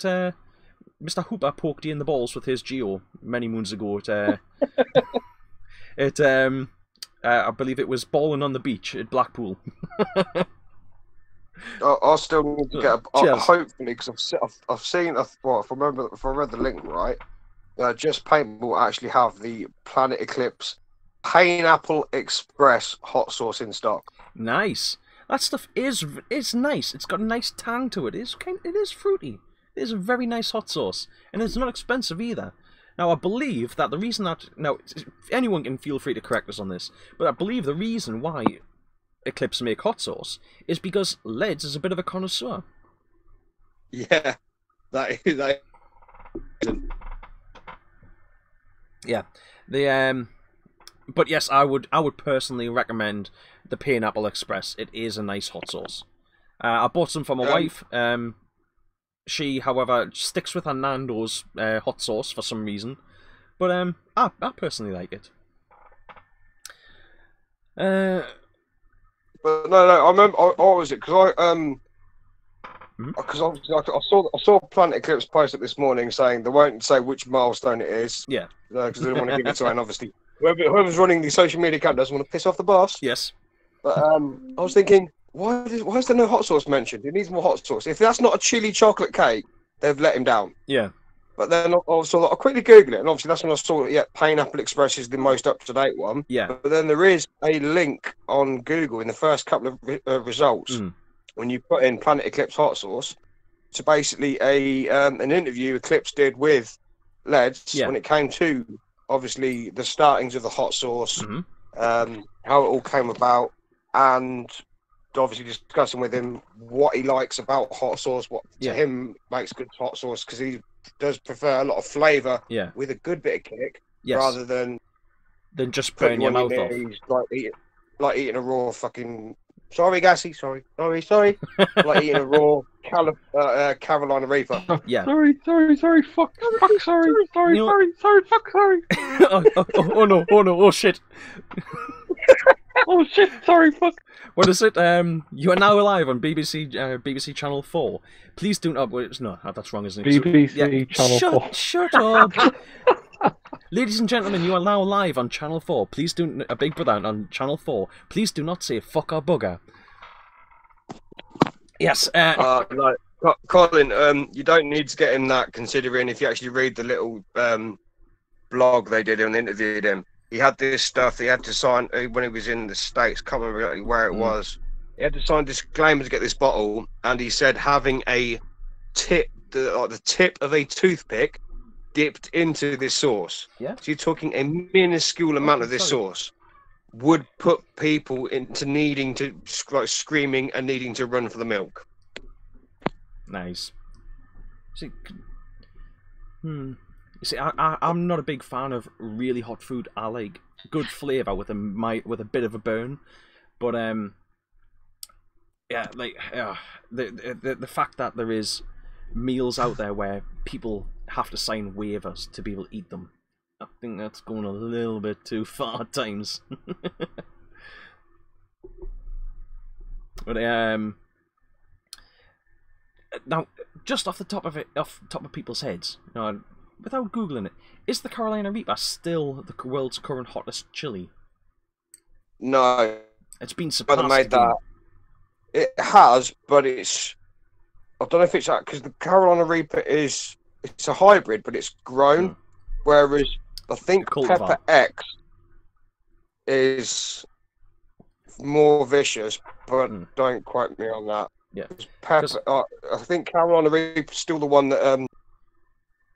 Mr. Hooper poked you in the balls with his Geo many moons ago. I believe it was balling on the beach at Blackpool. I'll still need to get hopefully, because I've seen, if I read the link right, Just Paint will actually have the Planet Eclipse Pineapple Express hot sauce in stock. Nice. That stuff is nice. It's got a nice tang to it. It is fruity. It is a very nice hot sauce, and it's not expensive either. Now, I believe that the reason that... Now, anyone can feel free to correct us on this, but I believe the reason why Eclipse make hot sauce is because Leds is a bit of a connoisseur. Yeah, that is... Yeah. But yes, I would personally recommend the Pineapple Express. It is a nice hot sauce. I bought some for my wife. She, however, sticks with her Nando's hot sauce for some reason. But I personally like it. But no, I remember. What was it? Because I saw Planet Eclipse post it this morning saying they won't say which milestone it is. Yeah. Because they don't want to give it to anyone. Obviously, whoever's running the social media account doesn't want to piss off the boss. Yes. But I was thinking, why is there no hot sauce mentioned? He needs more hot sauce. If that's not a chili chocolate cake, they've let him down. Yeah. But then also I quickly Googled it, and obviously that's when I saw it. Yeah, Pineapple Express is the most up-to-date one. Yeah. But then there is a link on Google in the first couple of results when you put in Planet Eclipse hot sauce. So basically an interview Eclipse did with Leds when it came to obviously the startings of the hot sauce, how it all came about, and obviously discussing with him what he likes about hot sauce, what to him makes good hot sauce, because he does prefer a lot of flavour with a good bit of kick rather than just burn your mouth off. Like eating a raw fucking... Sorry, Gassy. Sorry. Like eating a raw Carolina Reaper. Yeah. Sorry. Fuck. Sorry. Oh no. Oh shit. Oh shit. Sorry. Fuck. What is it? You are now live on BBC Channel 4. Please do not... No, that's wrong, isn't it? BBC Channel 4. Shut up. Ladies and gentlemen, you are now live on Channel 4. Please do... A Big Brother on Channel 4. Please do not say fuck or bugger. Yes. No, Colin, you don't need to get him that, considering if you actually read the little blog they did and interviewed him, he had this stuff he had to sign when he was in the States. Can't remember exactly where it was. He had to sign disclaimer to get this bottle, and he said having a tip, the tip of a toothpick dipped into this sauce. Yeah. So you're talking a minuscule amount of this sauce would put people into needing to, like, screaming and needing to run for the milk. Nice. See, You see, I'm not a big fan of really hot food. I like good flavour with a bit of a burn, but yeah, like the fact that there is meals out there where people have to sign waivers to be able to eat them, I think that's going a little bit too far at times. But now just off the top of people's heads, you know, without googling it, is the Carolina Reaper still the world's current hottest chili? No, It's been surpassed. Made that. It has, but it's. I don't know if it's that because the Carolina Reaper it's a hybrid, but it's grown. Whereas I think Pepper X is more vicious, but don't quote me on that. Yeah, Pepper. I think Carolina Reaper is still the one that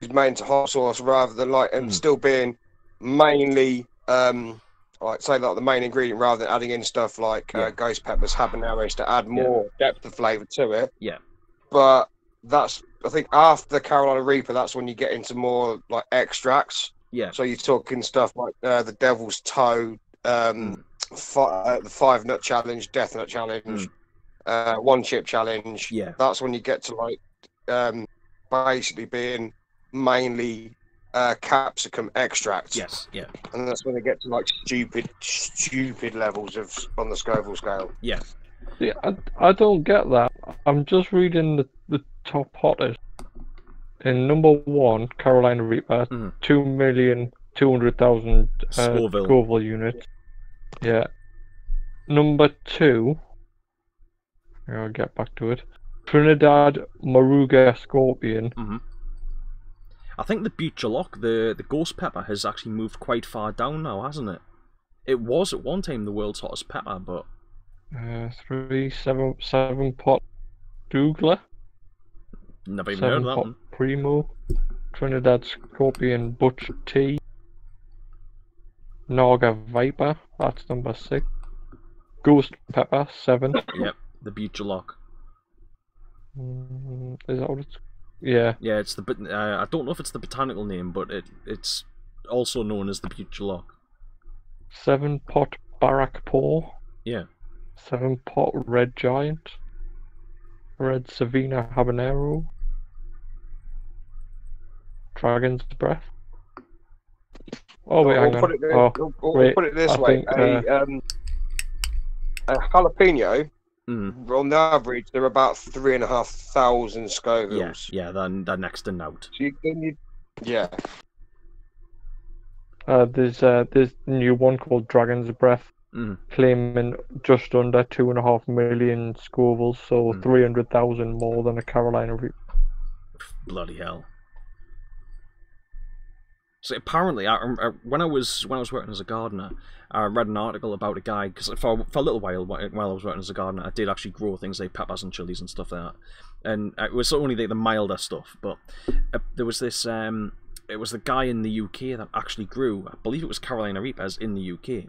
is made into hot sauce rather than and still being mainly like say like the main ingredient rather than adding in stuff like ghost peppers, habaneros to add more depth of flavour to it. Yeah. But I think after the Carolina Reaper, that's when you get into more like extracts. Yeah. So you're talking stuff like the Devil's Toe, the 5-nut challenge, Death Nut challenge, 1-chip challenge. Yeah. That's when you get to like basically being mainly capsicum extracts. Yes. Yeah. And that's when they get to like stupid levels on the Scoville scale. Yeah. Yeah, I don't get that. I'm just reading the top hottest. In number 1, Carolina Reaper, 2,200,000 Scoville units. Yeah. Number 2, I'll get back to it. Trinidad Moruga Scorpion. I think the Butcherlock, the ghost pepper, has actually moved quite far down now, hasn't it? It was at one time the world's hottest pepper, but 7 pot Douglas. Never even heard of that one. Primo. Trinidad Scorpion Butch T. Naga Viper, that's number 6. Ghost Pepper, 7. Yep, the Butcherlock. Is that what it's? Yeah. Yeah, it's the. I don't know if it's the botanical name, but it's also known as the Butcherlock. 7 pot Barak Paw. Yeah. 7 pot Red Giant. Red Savina Habanero. Dragon's Breath. Oh wait, hang on. Put it this way. A jalapeno, on the average, they're about 3,500 Scovilles. Yeah, they're next to note. So yeah. There's a new one called Dragon's Breath, claiming just under 2.5 million Scovilles, so 300,000 more than a Carolina Reaper. Bloody hell! So apparently, when I was working as a gardener, I read an article about a guy, because for a little while I was working as a gardener, I did actually grow things like peppers and chilies and stuff like that, and it was only the milder stuff. But there was this, it was the guy in the UK that actually grew, I believe it was Carolina Reapers in the UK,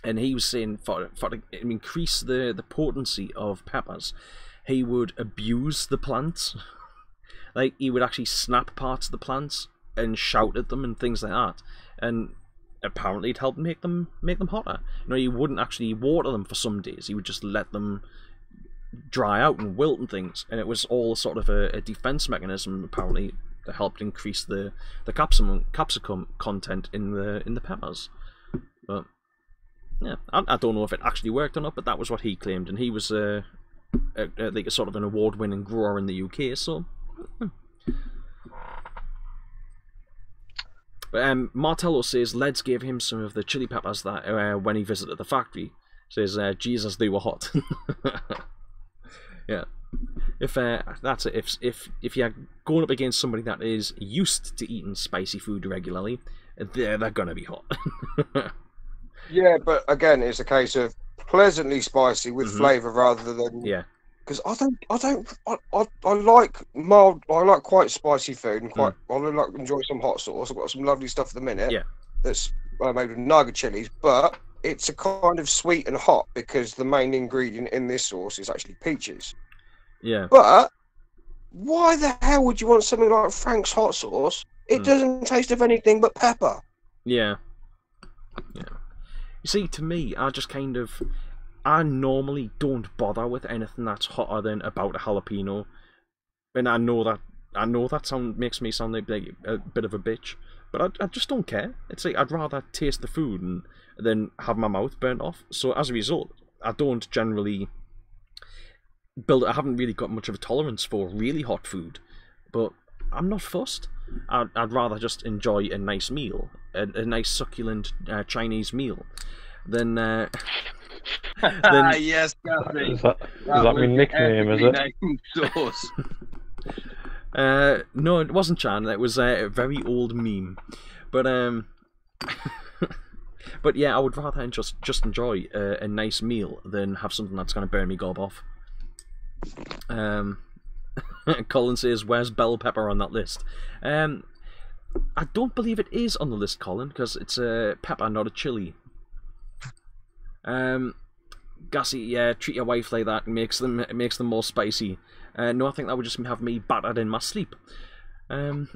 and he was saying for to increase the potency of peppers, he would abuse the plants, like he would actually snap parts of the plants and shout at them and things like that, and apparently it helped make them hotter. You know, he wouldn't actually water them for some days. He would just let them dry out and wilt and things, and it was all sort of a defense mechanism apparently that helped increase the capsicum content in the peppers. But yeah, I don't know if it actually worked or not, but that was what he claimed, and he was like a sort of an award-winning grower in the UK. So. Martello says Leds gave him some of the chili peppers that when he visited the factory. Says Jesus, they were hot. Yeah, if that's it. If you're going up against somebody that is used to eating spicy food regularly, they're gonna be hot. Yeah, but again, it's a case of pleasantly spicy with flavour rather than Because I like mild. I like quite spicy food and I enjoy some hot sauce. I've got some lovely stuff at the minute. Yeah, that's made with Naga chilies, but it's a kind of sweet and hot because the main ingredient in this sauce is actually peaches. Yeah. But why the hell would you want something like Frank's hot sauce? It doesn't taste of anything but pepper. Yeah. Yeah. You see, to me, I normally don't bother with anything that's hotter than about a jalapeno, and I know that makes me sound like a bit of a bitch, but I just don't care. It's like I'd rather taste the food than have my mouth burnt off. So as a result, I don't generally I haven't really got much of a tolerance for really hot food, but I'm not fussed. I'd rather just enjoy a nice meal, a nice succulent Chinese meal, than yes, Gassy. Is that my nickname? Is it? Sauce. No, it wasn't Chan. It was a very old meme, but but yeah, I would rather just enjoy a nice meal than have something that's going to burn me gob off. Colin says, "Where's bell pepper on that list?" I don't believe it is on the list, Colin, because it's a pepper, not a chili. Gassy, yeah, treat your wife like that. It makes them more spicy. No, I think that would just have me battered in my sleep. Again,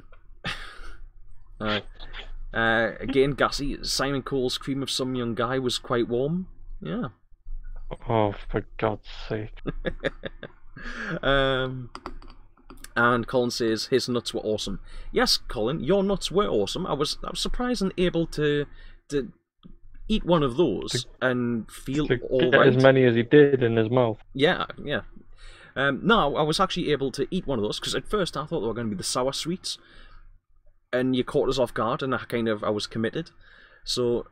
Gassy, Simon Cole's cream of some young guy was quite warm. Yeah. Oh, for God's sake. And Colin says his nuts were awesome. Yes, Colin, your nuts were awesome. I was surprised and able to eat one of those and feel all right. As many as he did in his mouth. Yeah, yeah. No, I was actually able to eat one of those because at first I thought they were going to be the sour sweets, and you caught us off guard, and I was committed. So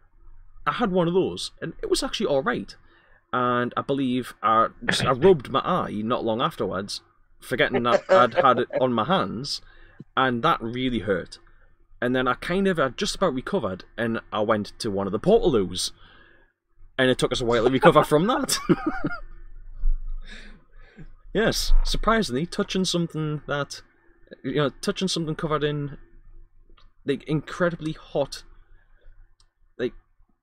I had one of those, and it was actually all right. And I believe I rubbed my eye not long afterwards, forgetting that I'd had it on my hands, and that really hurt. And then I just about recovered, and I went to one of the portaloos, and it took us a while to recover from that. Yes, surprisingly, touching something covered in like incredibly hot, like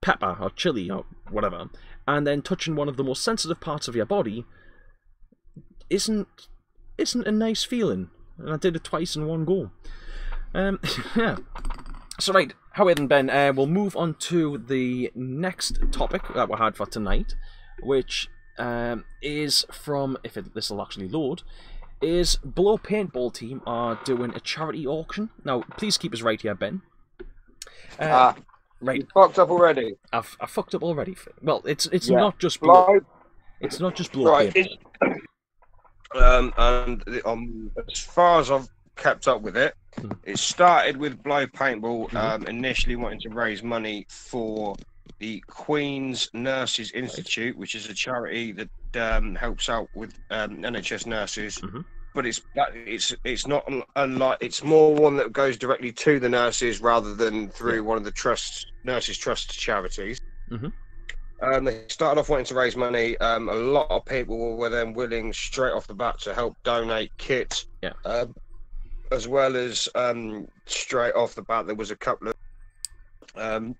pepper or chili or whatever, and then touching one of the most sensitive parts of your body isn't a nice feeling. And I did it twice in one go. Yeah. So right, Howard and Ben, we'll move on to the next topic that we had for tonight, which is from, this will actually load, is Below Paintball team are doing a charity auction. Now, please keep us right here, Ben. Right. You fucked up already. I fucked up already. Well, it's Yeah. not just Below. It's not just Below Right. Paintball. And as far as I've kept up with it, it started with Blow Paintball initially wanting to raise money for the Queen's Nurses Institute, which is a charity that helps out with NHS nurses. But it's not unlike, it's more one that goes directly to the nurses rather than through one of the nurses trust charities. They started off wanting to raise money. A lot of people were then willing straight off the bat to help donate kits. As well as straight off the bat, there was a couple of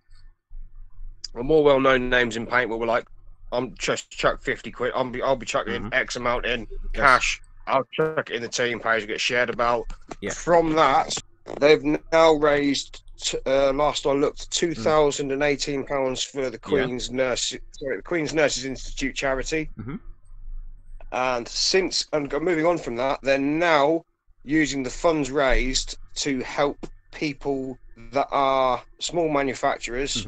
more well-known names in paintball were like, I'm just chuck 50 quid. I'll be chucking X amount in cash. I'll chuck it in the team page, get shared about. From that, they've now raised, last I looked, £2,018 for the Queen's the Queen's Nurses Institute charity. And moving on from that, they're now using the funds raised to help people that are small manufacturers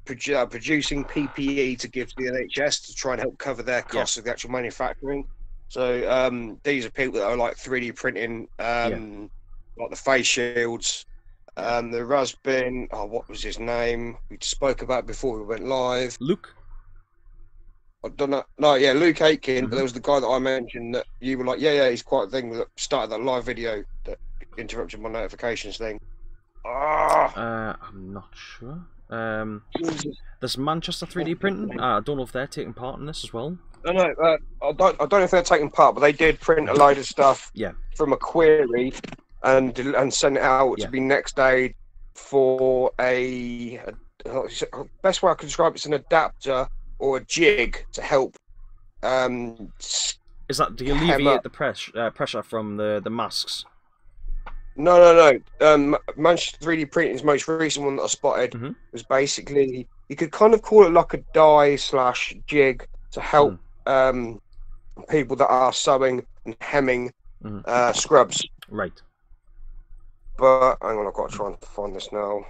producing PPE to give to the NHS to try and help cover their costs of the actual manufacturing. So these are people that are like 3D printing, like the face shields. There has been, what was his name? We spoke about before we went live. Luke? I don't know. No, yeah, Luke Aitken. But there was the guy that I mentioned that you were like, yeah, he's quite a thing that started that live video that interrupted my notifications thing. I'm not sure. There's Manchester 3D printing. I don't know if they're taking part in this as well. No, I don't know if they're taking part, but they did print a load of stuff from a query and send it out to be next day for a best way I can describe it's an adapter or a jig to help. Is that to alleviate the pressure from the masks? No. Manchester 3D Printing's most recent one that I spotted was basically, you could kind of call it like a die/jig to help people that are sewing and hemming scrubs. Right. But hang on, I've got to try and find this now.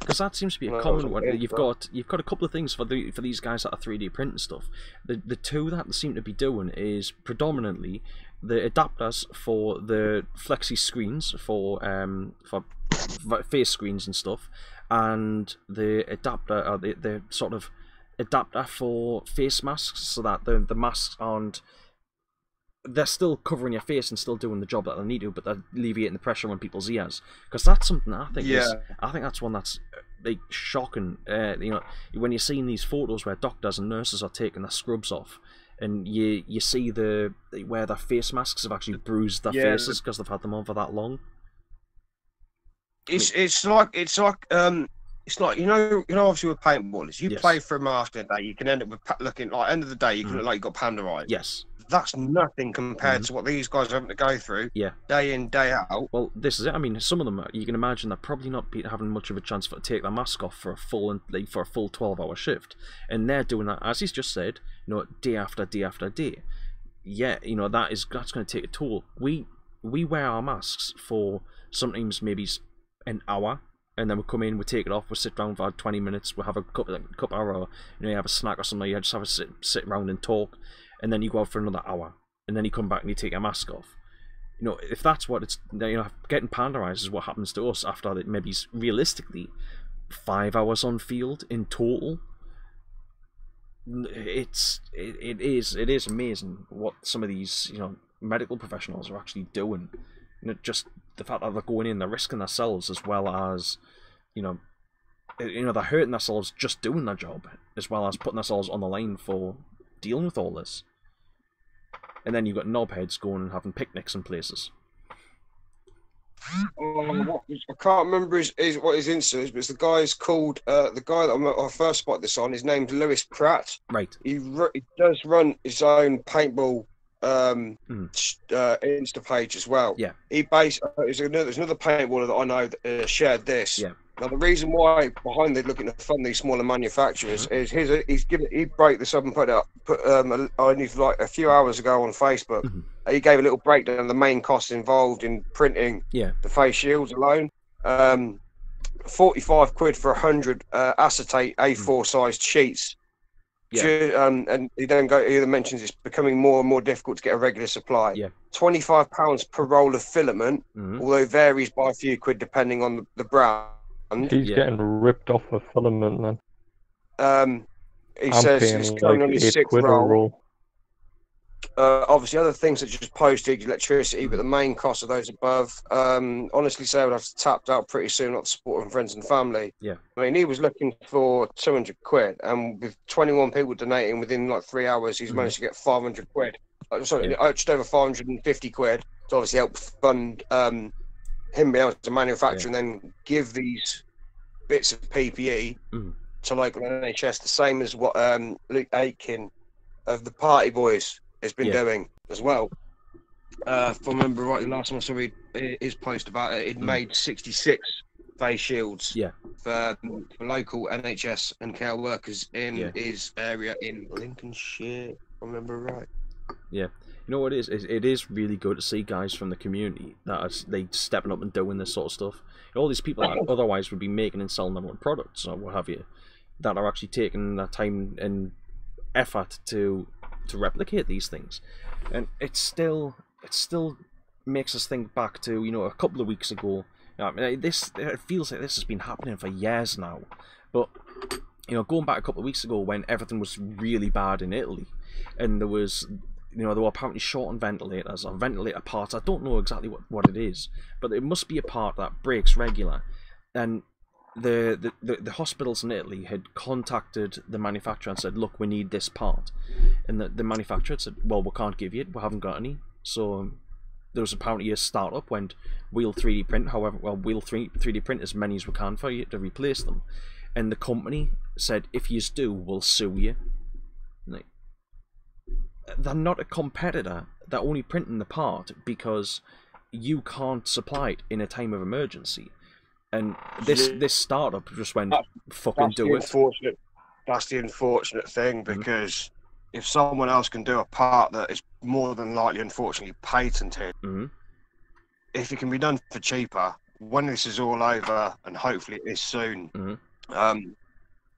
Because that seems to be a No, common one. it's You've got a couple of things for these guys that are 3D printing stuff. The two that they seem to be doing is predominantly the adapters for the flexi screens for face screens and stuff, and the adapter, the sort of adapter for face masks, so that the masks aren't. They're still covering your face and still doing the job that they need to, but they're alleviating the pressure on people's ears. Because that's something I think I think that's one that's like shocking. You know, when you're seeing these photos where doctors and nurses are taking their scrubs off, and you see where their face masks have actually bruised their faces because they've had them on for that long. It's like you know obviously with paintballers, you play for a mask in a day, you can end up with looking like end of the day you can look like you've got panda eyes. Yes. That's nothing compared to what these guys are having to go through day in, day out. Well, this is it. I mean, some of them, you can imagine they're probably not having much of a chance to take their mask off for a full 12-hour shift. And they're doing that, as he's just said, you know, day after day after day. Yeah, you know, that's going to take a toll. We wear our masks for sometimes maybe an hour, and then we come in, we take it off, we sit down for 20 minutes, we have a cup hour, you know, you have a snack or something, you just have a sit around and talk. And then you go out for another hour, and then you come back and you take your mask off. You know, if that's what it's, you know, getting panda eyes is what happens to us after maybe realistically 5 hours on field in total. It is amazing what some of these, you know, medical professionals are actually doing. You know, just the fact that they're going in, they're risking themselves as well as, you know, they're hurting themselves just doing their job, as well as putting themselves on the line for dealing with all this. And then you've got knobheads going and having picnics in places. I can't remember what his Insta is, but it's the guy's called the guy that I first spotted this on. His name's Lewis Pratt. Right. He does run his own paintball Insta page as well. Yeah. He there's another paintballer that I know that shared this. Yeah. Now the reason why behind they're looking to fund these smaller manufacturers is he broke this up and put only like a few hours ago on Facebook. He gave a little breakdown of the main costs involved in printing the face shields alone. 45 quid for 100 acetate A4 sized sheets. Yeah. And he then mentions it's becoming more and more difficult to get a regular supply. Yeah. £25 per roll of filament, although varies by a few quid depending on the brand. He's getting ripped off of filament, man. He says it's going on his 6th roll. Obviously, other things such as postage, electricity, but the main cost of those above. Honestly, say I would have to tap out pretty soon, not supporting friends and family. Yeah. I mean, he was looking for 200 quid, and with 21 people donating within like 3 hours, he's managed to get 500 quid. Just over 550 quid to obviously help fund him being able to manufacture and then give these bits of PPE to local NHS, the same as what Luke Aitken of the Party Boys has been doing as well. If I remember rightly, last time I saw his post about it, he'd made 66 face shields for local NHS and care workers in his area in Lincolnshire, if I remember right. Yeah. You know what it is? It is really good to see guys from the community that are stepping up and doing this sort of stuff. All these people that otherwise would be making and selling their own products or what have you, that are actually taking their time and effort to replicate these things. And it still makes us think back to, you know, a couple of weeks ago. I mean, it feels like this has been happening for years now. But, you know, going back a couple of weeks ago when everything was really bad in Italy, and there was, you know, they were apparently short on ventilators or ventilator parts. I don't know exactly what it is, but it must be a part that breaks regular. And the hospitals in Italy had contacted the manufacturer and said, look, we need this part. And the manufacturer said, well, we can't give you it, we haven't got any. So there was apparently a startup, went, we'll 3D print, we'll 3D print as many as we can for you to replace them. And the company said, if you do, we'll sue you. Like, they're not a competitor, they're only printing the part because you can't supply it in a time of emergency. And this startup just went, fucking do it. That's the unfortunate thing, because if someone else can do a part that is more than likely, unfortunately, patented, if it can be done for cheaper, when this is all over, and hopefully it is soon,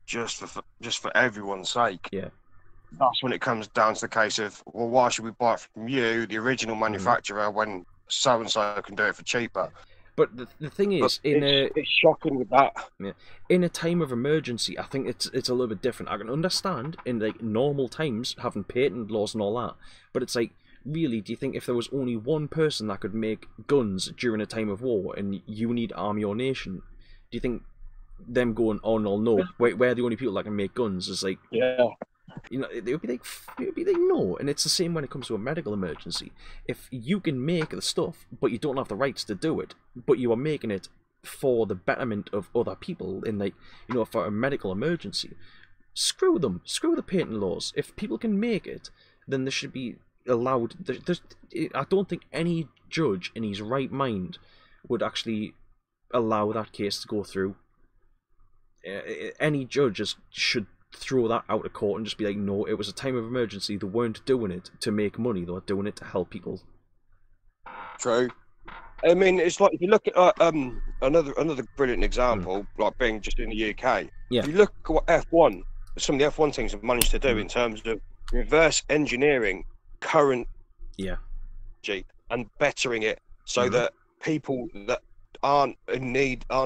just for everyone's sake, that's when it comes down to the case of, well, why should we buy it from you, the original manufacturer, when so and so can do it for cheaper? But the thing is, it's shocking with that. Yeah, in a time of emergency, I think it's a little bit different. I can understand in like normal times having patent laws and all that, but it's like, really, do you think if there was only one person that could make guns during a time of war and you need to arm your nation, do you think them going, oh no, we're the only people that can make guns, is like, you know, it would be like no. And it's the same when it comes to a medical emergency. If you can make the stuff, but you don't have the rights to do it, but you are making it for the betterment of other people, in like, you know, for a medical emergency, screw them. Screw the patent laws. If people can make it, then they should be allowed. I don't think any judge in his right mind would actually allow that case to go through. Any judges should throw that out of court and just be like, no, it was a time of emergency. They weren't doing it to make money. They were doing it to help people. True. I mean, it's like, if you look at another brilliant example, like being just in the UK. If you look at what F1, some of the F1 things have managed to do in terms of reverse engineering current Jeep and bettering it so that people that aren't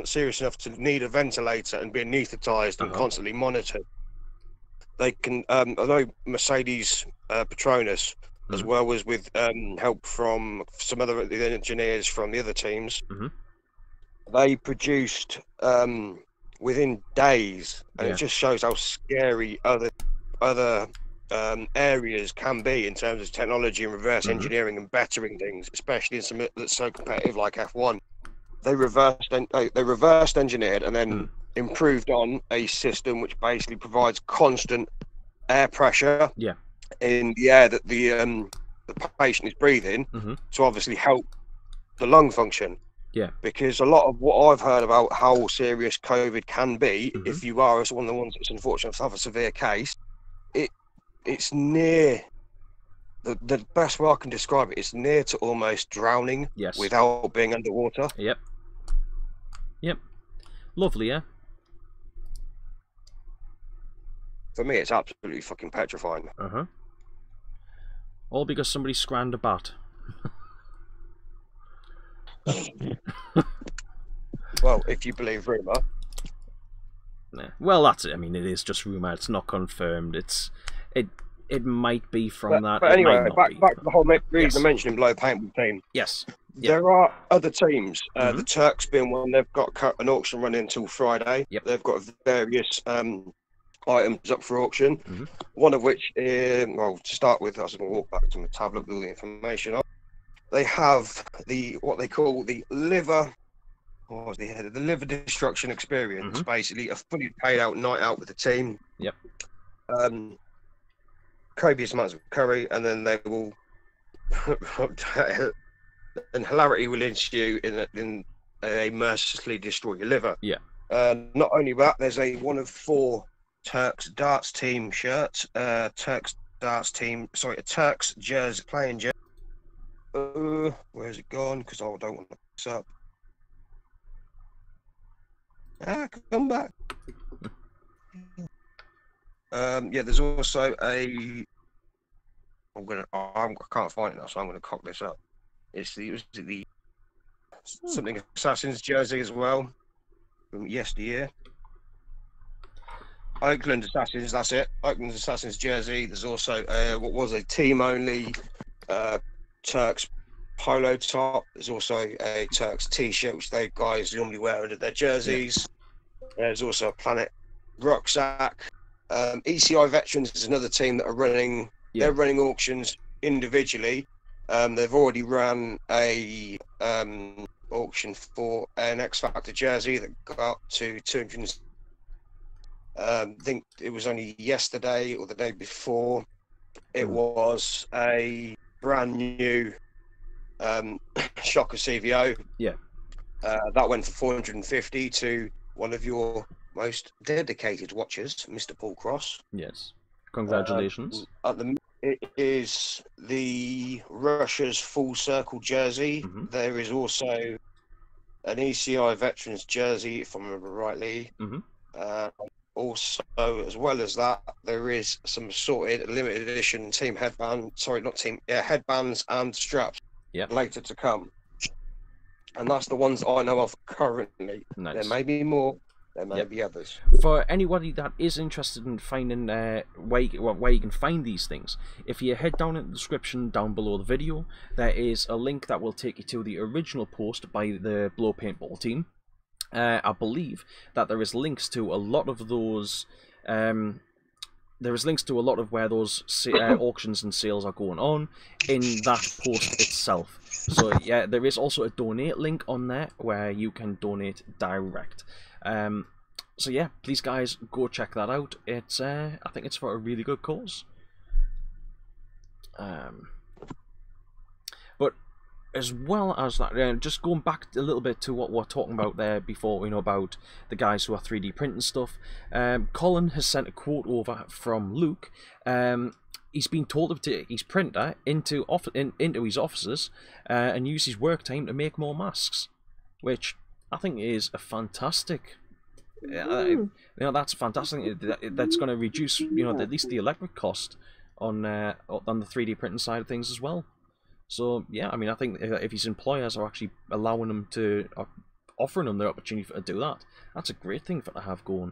serious enough to need a ventilator and be anaesthetized and constantly monitored, they can, I know Mercedes Petronas, as well as with help from some other engineers from the other teams, they produced within days, and it just shows how scary other areas can be in terms of technology and reverse engineering and bettering things, especially in something that's so competitive like F1. They reversed engineered and then improved on a system which basically provides constant air pressure in the air that the patient is breathing to obviously help the lung function. Because a lot of what I've heard about how serious COVID can be, if you are one of the ones that's unfortunate to have a severe case, it's near the best way I can describe it. It's near to almost drowning without being underwater. Yep. Lovely, yeah. For me, it's absolutely fucking petrifying. All because somebody scrammed a bat. Well, if you believe rumour. Well, that's it. I mean, it is just rumour. It's not confirmed. It might be from that. But anyway, back to the whole reason I mentioned below paintball team. There are other teams. The Turks being one. They've got an auction running until Friday. They've got various items up for auction. One of which, well, to start with, I was going to walk back to my tablet with all the information on. They have what they call the liver. What was the liver destruction experience? Basically, a fully paid out night out with the team. Copious amounts of curry, and then they will, and hilarity will ensue in they mercilessly destroy your liver. Not only that, there's a one of 4 Turks darts team shirts. A Turks jersey, playing jersey. Where's it gone? Because I don't want to pick this up. Come back. There's also a. I can't find it now, so I'm gonna cock this up. It's the something Assassin's jersey as well from yesteryear. Oakland Assassins, that's it. Oakland Assassins jersey. There's also what was a team only Turks polo top. There's also a Turks t-shirt which they guys normally wear under their jerseys. There's also a Planet rucksack. ECI Veterans is another team that are running. They're running auctions individually. They've already run a auction for an X Factor jersey that got up to 200. I think it was only yesterday or the day before. It was a brand new Shocker CVO. That went for 450 to one of your most dedicated watchers, Mr. Paul Cross. Yes. Congratulations. It is the Russia's full circle jersey. There is also an ECI veterans jersey, if I remember rightly. Also, as well as that, there is some sorted limited edition team headband. Sorry, not team. Yeah, headbands and straps. Later to come. And that's the ones I know of currently. Nice. There may be more. There may be others. For anybody that is interested in finding where you can find these things, if you head down in the description down below the video, there is a link that will take you to the original post by the Blow Paintball team. I believe that there is links to a lot of those. There is links to a lot of where those auctions and sales are going on in that post itself. So yeah, there is also a donate link on there where you can donate direct. So yeah, please guys, go check that out. It's I think it's for a really good cause. But as well as that, just going back a little bit to what we're talking about there before, we know about the guys who are 3D printing stuff. Colin has sent a quote over from Luke. He's been told to take his printer into his offices and use his work time to make more masks, which I think is a fantastic. That's fantastic. That's going to reduce, at least the electric cost on the 3D printing side of things as well. So yeah, I mean, I think if his employers are actually allowing him to, offering him the opportunity to do that, that's a great thing for to have going.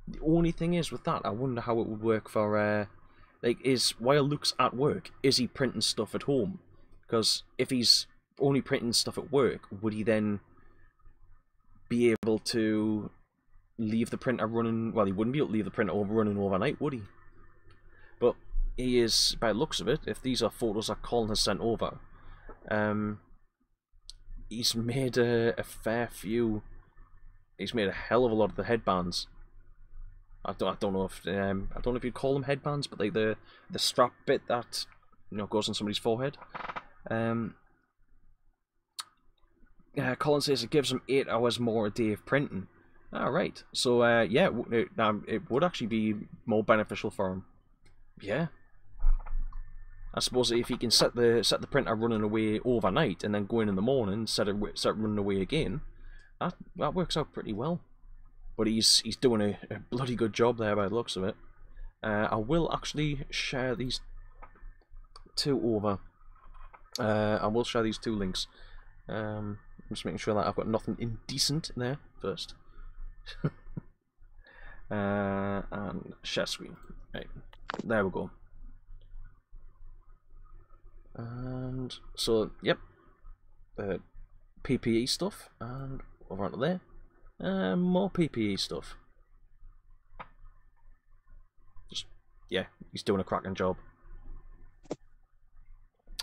The only thing is with that, I wonder how it would work for, while Luke's at work, is he printing stuff at home? Because if he's only printing stuff at work, would he then be able to leave the printer running? Well, he wouldn't be able to leave the printer running overnight, would he? But he is, by the looks of it, if these are photos that Colin has sent over, he's made a fair few. He's made a hell of a lot of the headbands. I don't know if you'd call them headbands, but like the strap bit that goes on somebody's forehead. Colin says it gives him 8 hours more a day of printing. Alright, so yeah, it would actually be more beneficial for him. Yeah. I suppose if he can set the printer running away overnight and then go in the morning, set it running away again, that works out pretty well. But he's doing a bloody good job there by the looks of it. I will actually share these two over. I will share these 2 links. I'm just making sure that I've got nothing indecent there first. And share screen. Right, there we go. And so, yep, PPE stuff, and over onto there. More PPE stuff. Just, yeah, he's doing a cracking job.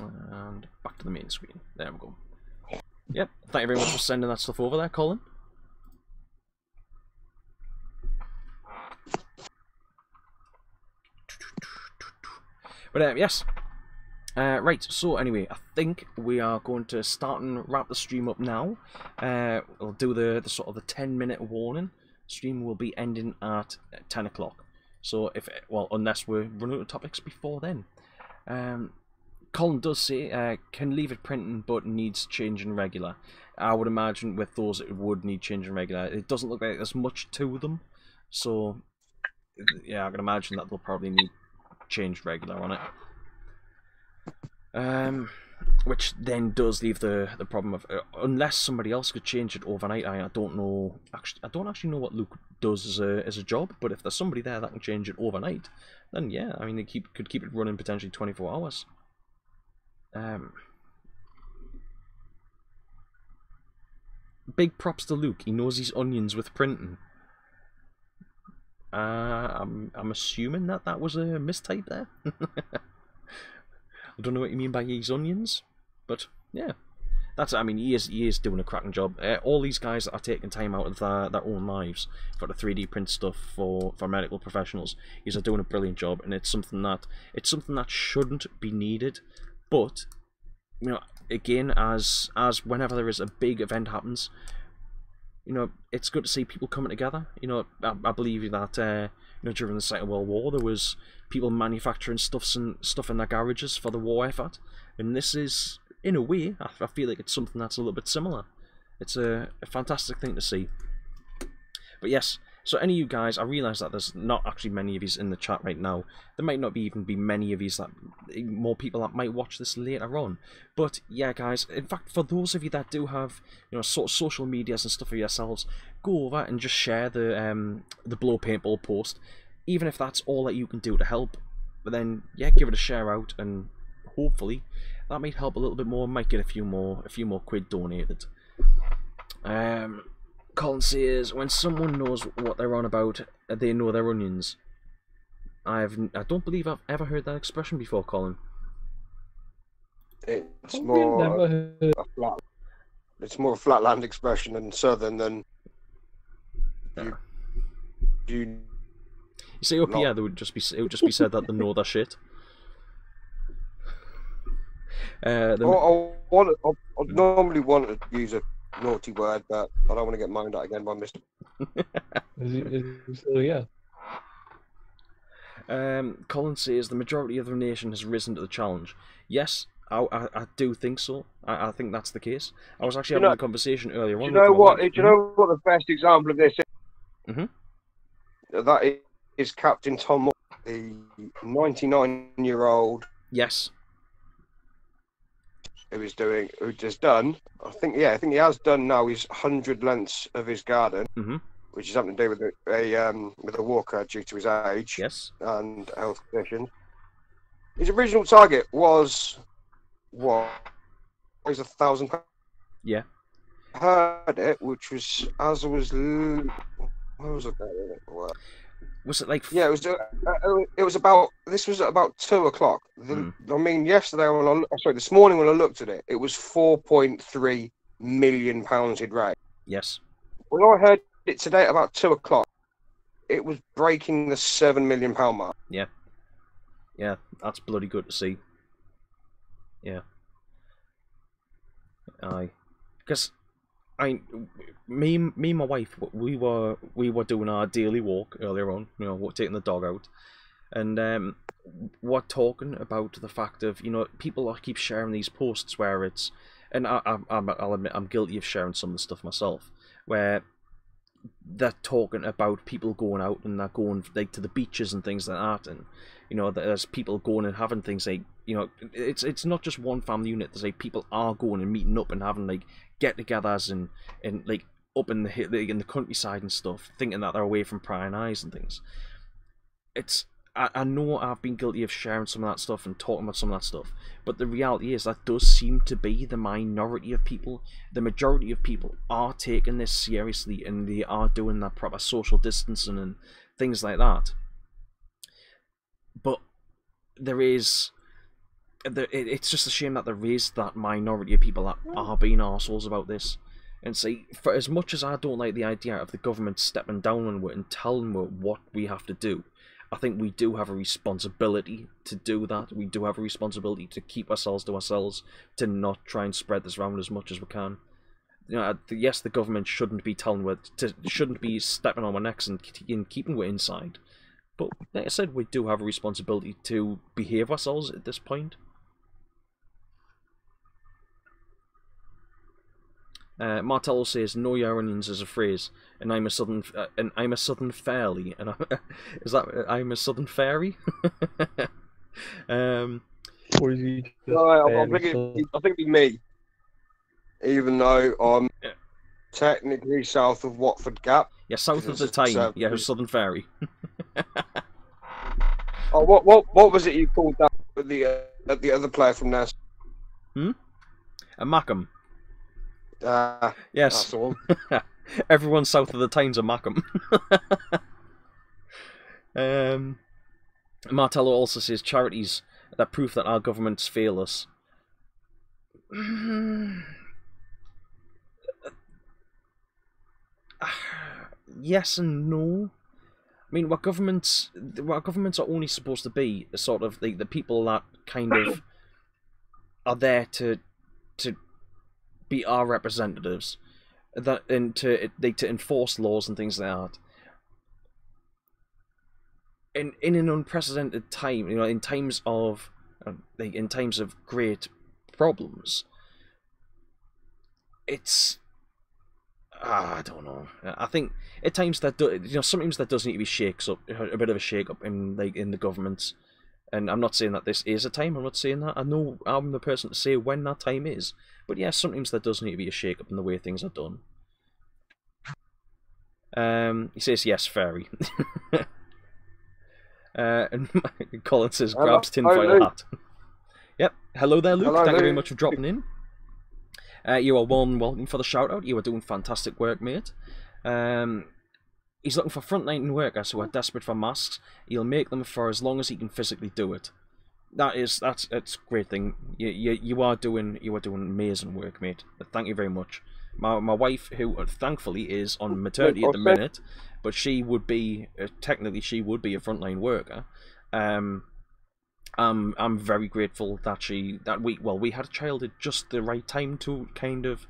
And back to the main screen. There we go. Yep, thank you very much for sending that stuff over there, Colin. But yes. Right, so anyway, I think we are going to start and wrap the stream up now. We'll do the sort of the 10-minute warning. Stream will be ending at 10 o'clock. So unless we're running out of topics before then. Colin does say can leave it printing but needs changing regular. I would imagine with those it would need changing regular. It doesn't look like there's much to them, so yeah, I can imagine that they'll probably need changed regular on it. Which then does leave the problem of unless somebody else could change it overnight. I don't know. I don't actually know what Luke does as a job. But if there's somebody there that can change it overnight, then yeah, I mean they could keep it running potentially 24 hours. Big props to Luke. He knows his onions with printing. I'm assuming that was a mistype there. I don't know what you mean by his onions, but yeah, I mean, he is doing a cracking job. All these guys that are taking time out of their own lives for the 3D print stuff for medical professionals, he's doing a brilliant job, and it's something that shouldn't be needed. But again, as whenever there is a big event happens, it's good to see people coming together. I believe that during the Second World War there was people manufacturing stuff in their garages for the war effort, and this is in a way, I feel like it's something that's a little bit similar. It's a fantastic thing to see. But yes, so any of you guys, I realise that there's not actually many of you in the chat right now. There might not even be many of you that, more people that might watch this later on. But yeah, guys, in fact, for those of you that do have, you know, sort of social medias and stuff for yourselves, go over and just share the Blow Paintball post, even if that's all that you can do to help. But then, yeah, give it a share out, and hopefully that might help a little bit more. Might get a few more quid donated. Colin says, when someone knows what they're on about, they know their onions. I don't believe I've ever heard that expression before, Colin. It's more a flatland expression than southern than you see up here, it would just be said that they know their shit. I normally want to use a naughty word, but I don't want to get moaned at again by Mr. Yeah. Colin says the majority of the nation has risen to the challenge. Yes, I do think so. I think that's the case. I was actually having a conversation earlier on. Do you know what the best example of this is? That is Captain Tom Moore, the 99-year-old. Yes. Who just done? I think he has done now his 100 lengths of his garden, which is something to do with a walker due to his age, yes, and health conditions. His original target was what? It was £1,000. Yeah. I heard it, which was as I was. What was it? Was it like? Yeah, it was about. This was at about 2 o'clock. I mean, this morning when I looked at it, it was £4.3 million he'd raised. Yes. When I heard it today at about 2 o'clock, it was breaking the £7 million mark. Yeah. Yeah, that's bloody good to see. Yeah. Because me and my wife, we were doing our daily walk earlier on, you know, taking the dog out, and we're talking about the fact of, you know, people keep sharing these posts where it's, and I'll admit I'm guilty of sharing some of the stuff myself, where they're talking about people going out and they're going like to the beaches and things like that, and you know, there's people going and having things like, you know, it's not just one family unit. There's like people are going and meeting up and having like get-togethers and like up in the countryside and stuff, thinking that they're away from prying eyes and things. I know I've been guilty of sharing some of that stuff and talking about some of that stuff, but the reality is that does seem to be the minority of people. The majority of people are taking this seriously and they are doing that proper social distancing and things like that. But it's just a shame that there is that minority of people that are being arseholes about this. And see, for as much as I don't like the idea of the government stepping down on it and telling us what we have to do, I think we do have a responsibility to do that. We do have a responsibility to keep ourselves to ourselves, to not try and spread this around as much as we can. You know, yes, the government shouldn't be shouldn't be stepping on our necks and keeping it inside. But like I said, we do have a responsibility to behave ourselves at this point. Martello says, "Know your onions" is a phrase, and I'm a southern fairly, and I'm a southern fairy. Or is he just I think it'd be me, even though I'm technically south of Watford Gap. Yeah, south of the Tyne. Yeah, southern fairy. Oh, what was it you called that at the other player from there? A Mackham. Yes. That's the one. Everyone south of the Tyne's a Mackham. Martello also says charities that prove that our governments fail us. Yes and no. I mean, what governments are only supposed to be is sort of the people that kind of are there to be our representatives, and to enforce laws and things like that. In an unprecedented time, you know, in times of great problems, it's I don't know. I think at times that sometimes there does need to be a bit of a shake up in the government. And I'm not saying that this is a time. I'm not saying that. I know I'm the person to say when that time is. But yeah, sometimes there does need to be a shake up in the way things are done. He says yes, fairy. And Colin says grabs tinfoil hat. Yep. Hello there, Luke. Hello, Thank you very Luke. much for dropping in. You are welcome for the shout out. You are doing fantastic work, mate. He's looking for frontline workers who are desperate for masks. He'll make them for as long as he can physically do it. That's a great thing. You are doing amazing work, mate. Thank you very much. My wife, who thankfully is on maternity at the minute, but she would be technically she would be a frontline worker. I'm very grateful that we had a child at just the right time to kind of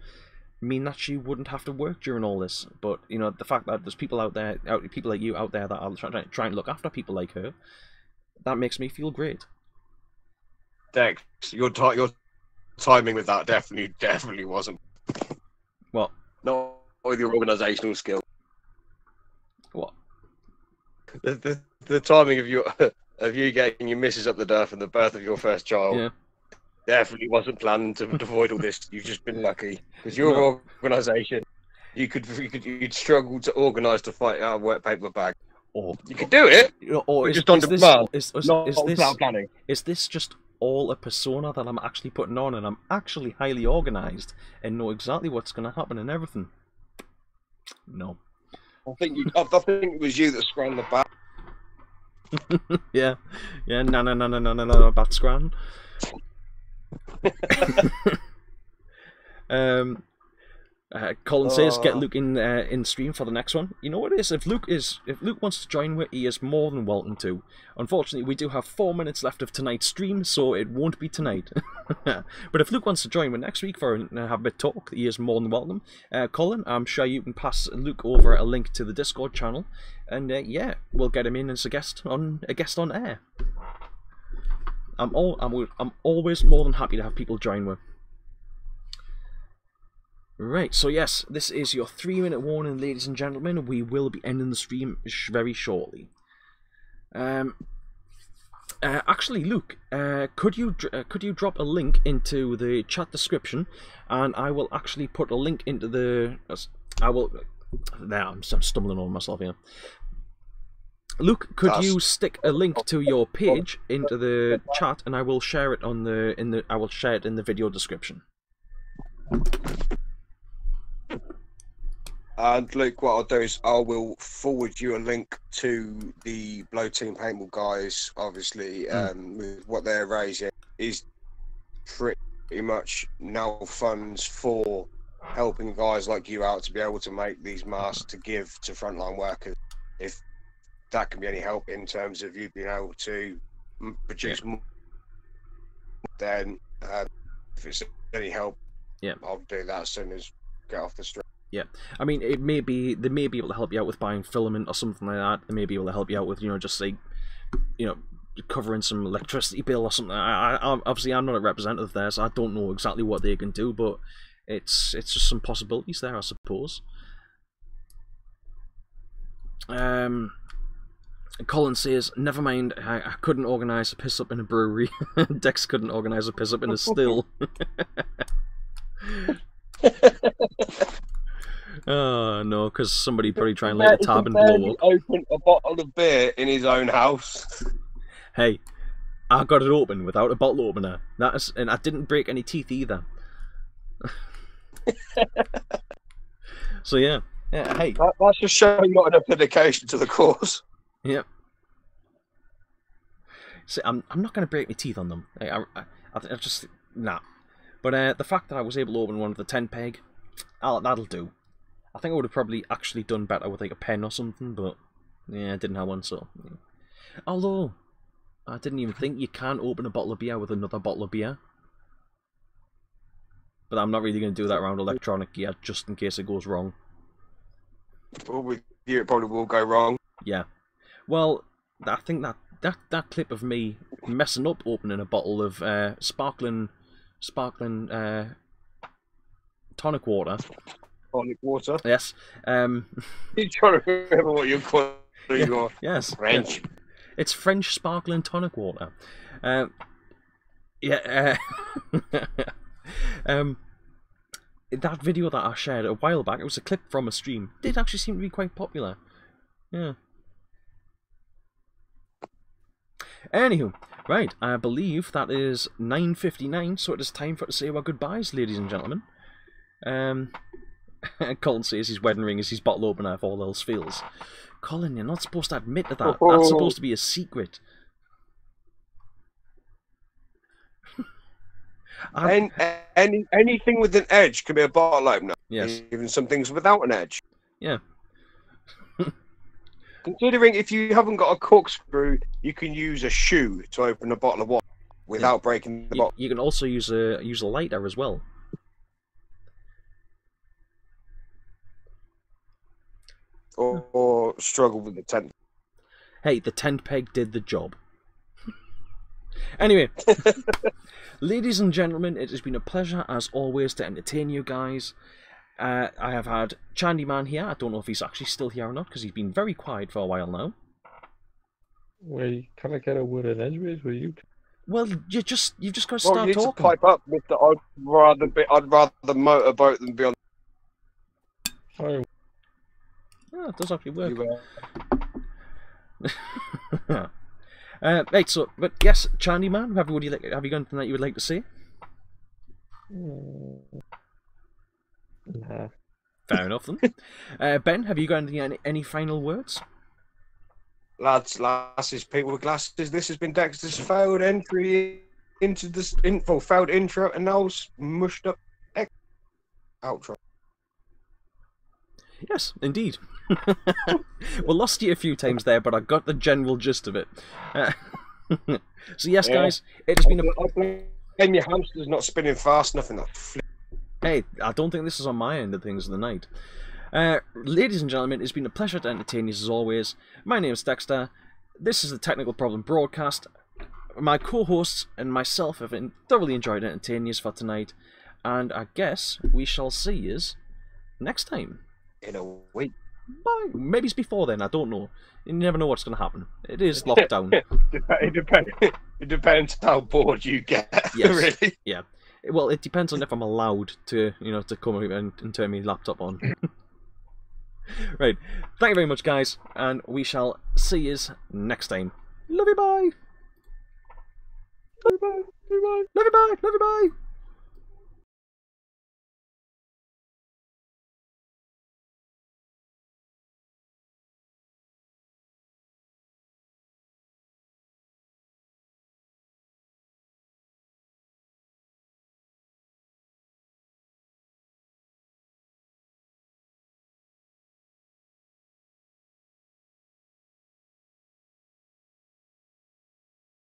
mean that she wouldn't have to work during all this. But you know, the fact that there's people out there, people like you out there that are trying to look after people like her, that makes me feel great. Dex, your timing with that definitely wasn't. What? Not with your organisational skill. What? The timing of you getting your missus up the Darth and the birth of your first child. Yeah. Definitely wasn't planned to avoid all this. You've just been lucky because your organisation, you'd struggle to organise to fight out a wet paper bag. Or you could do it, or just on demand. Not this planning. Is this just all a persona that I'm actually putting on, and I'm actually highly organised and know exactly what's going to happen and everything? No. I think it was you that scran the back. yeah, no, bat scran. Colin says get Luke in stream for the next one. You know what it is? If Luke wants to join, he is more than welcome to. Unfortunately, we do have 4 minutes left of tonight's stream, so it won't be tonight. But if Luke wants to join next week for have a bit of talk, he is more than welcome. Colin, I'm sure you can pass Luke over a link to the Discord channel, and yeah, we'll get him in as a guest on air. I'm always more than happy to have people join with. Right, so yes, this is your 3-minute warning, ladies and gentlemen. We will be ending the stream very shortly. Actually, Luke, could you drop a link into the chat description, and I will actually put a link into the. I'm stumbling over myself here. Luke, could you stick a link to your page into the chat, and I will share it in the video description. And Luke, what I'll do is I will forward you a link to the Blow Team Paintball guys. Obviously, with what they're raising is pretty much now funds for helping guys like you out to be able to make these masks to give to frontline workers. If that can be any help in terms of you being able to produce more, then if it's any help, I'll do that as soon as I get off the stream. Yeah, I mean, they may be able to help you out with buying filament or something like that. They may be able to help you out with, just like, covering some electricity bill or something. Obviously, I'm not a representative there, so I don't know exactly what they can do, but it's just some possibilities there, I suppose. Colin says, never mind, I couldn't organise a piss up in a brewery. Dex couldn't organise a piss up in a still. Oh no, because somebody probably try and light a tab and blow up. Open a bottle of beer in his own house. Hey, I got it open without a bottle opener. And I didn't break any teeth either. So yeah, hey. That's just showing not enough dedication to the cause. Yep. See, I'm not going to break my teeth on them. I just nah. But the fact that I was able to open one with a 10 peg, that'll do. I think I would have probably actually done better with like a pen or something, but yeah, I didn't have one, so. Yeah. Although, I didn't even think you can open a bottle of beer with another bottle of beer. But I'm not really going to do that around electronic gear, just in case it goes wrong. Well, with you, it probably will go wrong. Yeah. Well, I think that clip of me messing up opening a bottle of sparkling tonic water. Tonic water. Yes. You're trying to remember what you're calling your Yes. French. Yeah. It's French sparkling tonic water. Yeah. That video that I shared a while back, it was a clip from a stream, did actually seem to be quite popular. Yeah. Anywho, right, I believe that is 9:59, so it is time for us to say our goodbyes, ladies and gentlemen. Colin says his wedding ring is his bottle opener if all else fails. Colin, you're not supposed to admit to that. That's supposed to be a secret. Anything with an edge can be a bottle opener. Yes. Even some things without an edge. Yeah. Considering if you haven't got a corkscrew, you can use a shoe to open a bottle of wine without breaking the bottle. You can also use a lighter as well. Or struggle with the tent. Hey, the tent peg did the job. Anyway, ladies and gentlemen, it has been a pleasure as always to entertain you guys. I have had Chandyman here. I don't know if he's actually still here or not because he's been very quiet for a while now. Well, can I get a word in edgeways with you? Well, you've just got to start you need talking. to pipe up, Mister. I'd rather motorboat than be on. Sorry. Yeah, it does actually work. Right, so, but yes, Chandyman, have you got anything that you would like to say? Nah. Fair enough then. Ben, have you got any final words? Lads, lasses, people with glasses. This has been Dexter's failed entry into this failed intro, and now mushed up outro. Yes, indeed. Well, lost you a few times there, but I got the general gist of it. So yes, guys, it has been a... I blame your hamster's not spinning fast enough in that flip. Hey, I don't think this is on my end of things of the night. Ladies and gentlemen, it's been a pleasure to entertain you as always. My name is Dexter. This is the Technical Problem Broadcast. My co-hosts and myself have thoroughly enjoyed entertaining you for tonight, and I guess we shall see you next time. In a week. Bye. Maybe it's before then, I don't know. You never know what's going to happen. It is lockdown. It depends how bored you get. Yes. Really. Yeah. Well, it depends on if I'm allowed to, to come and turn my laptop on. Right. Thank you very much, guys, and we shall see you next time. Love you, bye. Love you, bye. Love you, bye. Love you, bye.